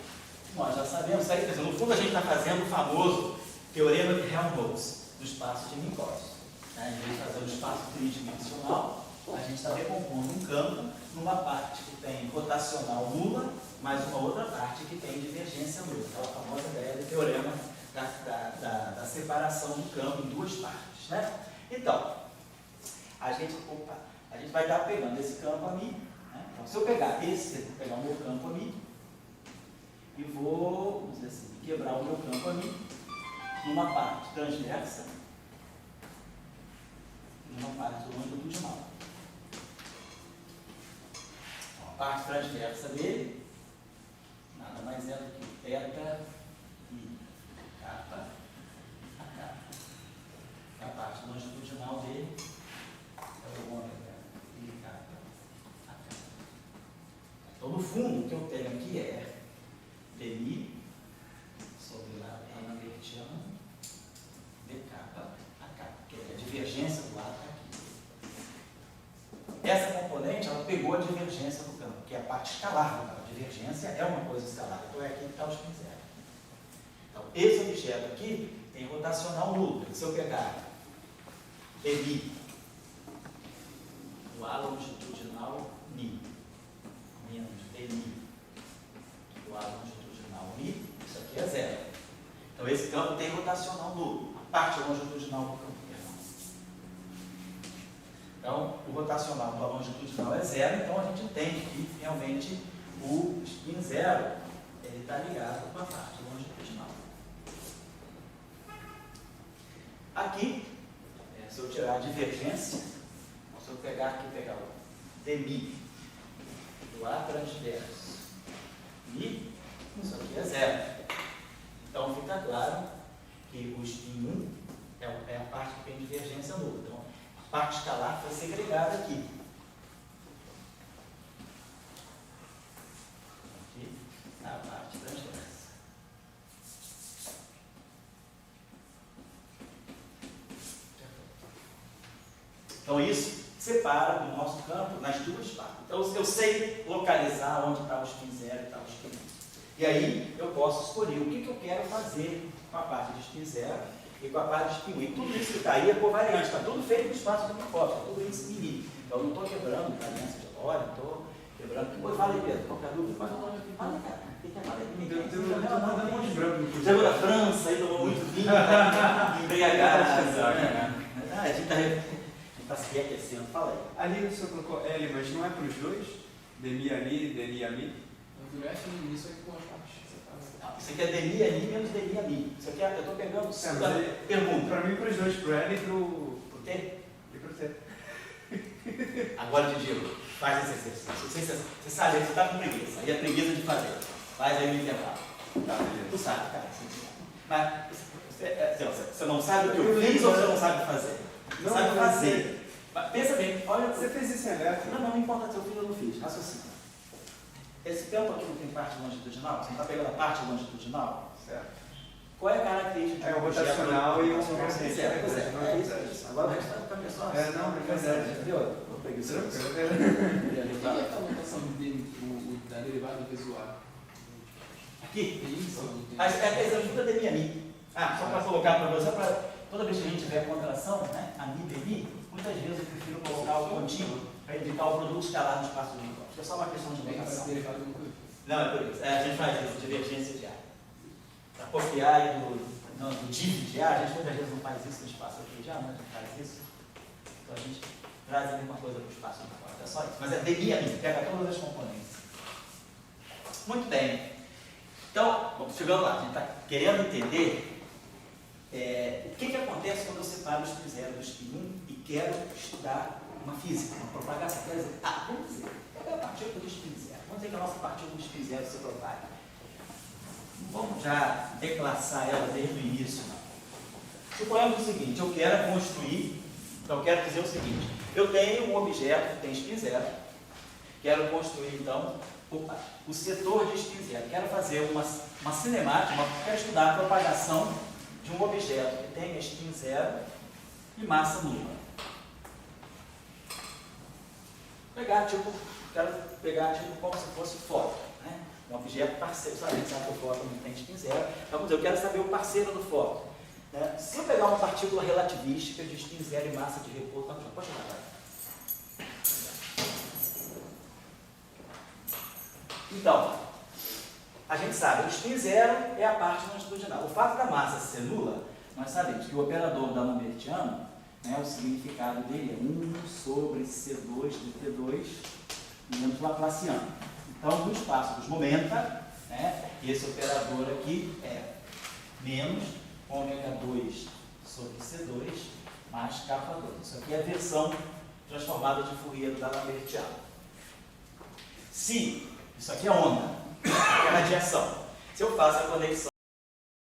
nós já sabemos, quer dizer, no fundo a gente está fazendo o famoso teorema de Helmholtz do espaço de Minkowski. Em vez de fazer o espaço tridimensional, a gente está recompondo um campo numa parte que tem rotacional nula, mais uma outra parte que tem divergência nula. Então, a famosa ideia do teorema da separação do campo em duas partes. Né? Então, a gente vai estar pegando esse campo a mim. Né? Então, se eu pegar vou pegar o meu campo a mim, e vou, vamos dizer assim, quebrar o meu campo a mim, numa parte transversa e numa parte longitudinal. A parte transversa dele nada mais é do que θ e kappa a kappa. A parte longitudinal dele é o ômega e kappa a kappa. Então, no fundo, o que eu tenho aqui é dmi sobre lá lambert-iano de kappa a kappa, que é a divergência do lado aqui. Essa componente, ela pegou a divergência do campo, que é a parte escalar do campo. A divergência é uma coisa escalar, então é aqui que está o spin zero. Então, esse objeto aqui tem rotacional nulo. Se eu pegar dmi do A longitudinal mi menos dmi do A longitudinal mi, isso aqui é zero. Então, esse campo tem rotacional nulo, a parte longitudinal do campo. Então, o rotacional do A longitudinal é zero, então a gente entende que realmente o spin zero está ligado com a parte longitudinal. Aqui, se eu tirar a divergência, se eu pegar o dmi do A transverso mi, isso aqui é zero. Então fica claro que o spin 1 é a parte que tem divergência nula. Então, a parte escalar foi segregada aqui. Aqui a parte transversa. Então isso separa o nosso campo nas duas partes. Então eu sei localizar onde está o spin 0 e está o spin 1. E aí eu posso escolher o que eu quero fazer com a parte de spin 0 e com a parte de spin 1. E tudo isso que está aí é covariante, está tudo feito no espaço do hipótese, está tudo isso mini. Então eu não estou quebrando variância de Lorentz, não estou quebrando. Pois vale, Pedro, qualquer dúvida? Fala, cara, o que é vale? Jogou na França, aí tomou muito vinho, embriagado. A gente está se reaquecendo, fala aí. Ali o senhor colocou L, mas não é para os dois? Demi ali, demi a mi? Isso aqui com as partes separadas. Isso aqui é demi a mi menos demi a mi. Isso aqui eu estou pegando. Pergunta. Para mim, para os dois, para o L e para o T. E para o T. Agora eu te digo, faz esse exercício. Você sabe, você está com preguiça. Aí é preguiça de fazer. Faz aí no intervalo. Tá, beleza. Tu sabe, cara. Mas você não sabe o que eu fiz ou você não sabe fazer? Você sabe fazer. Mas pensa bem, olha. Você fez isso em elétrico? Não importa se eu fiz ou não fiz. Raciocínio. Esse campo aqui não tem parte longitudinal? Você não está pegando a parte longitudinal? Certo. Qual é a característica É o rotacional e o isso. Agora o restante fica pessoal. Não, é verdade. Entendeu? Vou pegar isso. O que é a notação da derivada visual? Aqui? Isso. Essa ajuda de mi. Só para colocar para você, toda vez que a gente tiver contração, né, a mi, demi, muitas vezes eu prefiro colocar o contínuo para indicar o produto escalar no espaço do hipótese. É só uma questão de notação. Não, é por isso. A gente faz isso, divergência de A. Para copiar aí do div de A, a gente muitas vezes não faz isso no espaço aqui de A, mas a gente faz isso. Então a gente traz a mesma coisa para o espaço do hipótese. É só isso. Mas é demi a mi, pega todas as componentes. Muito bem. Então, chegando lá, a gente está querendo entender o que acontece quando eu separo o spin 0 do spin 1 e quero estudar uma física, uma propagação. Quer dizer, vamos dizer, pega a partícula do spin 0. Vamos dizer que a nossa partícula do spin 0 se propaga. Vamos já declassar ela desde o início. Suponhamos o seguinte, eu quero construir, então eu quero dizer o seguinte, eu tenho um objeto que tem spin 0, quero construir então o setor de spin 0, quero fazer uma cinemática, quero estudar a propagação de um objeto que tenha spin 0 e massa nula. Quero pegar como se fosse fóton, né? Um objeto parceiro, sabe? A gente sabe que o fóton não tem spin 0, então vamos dizer, eu quero saber o parceiro do fóton. Né? Se eu pegar uma partícula relativística de spin 0 e massa de repouso, pode chegar, vai. Então, a gente sabe, o spin 0 é a parte longitudinal. O fato da massa ser nula, nós sabemos que o operador da Lambertiano, né, o significado dele é 1 sobre C2 de T2 menos Laplaciano. Então, no espaço dos momenta, né, esse operador aqui é menos ômega 2 sobre C2 mais kappa 2. Isso aqui é a versão transformada de Fourier da Lambertiana. Se isso aqui é onda, isso aqui é radiação. Se eu faço a conexão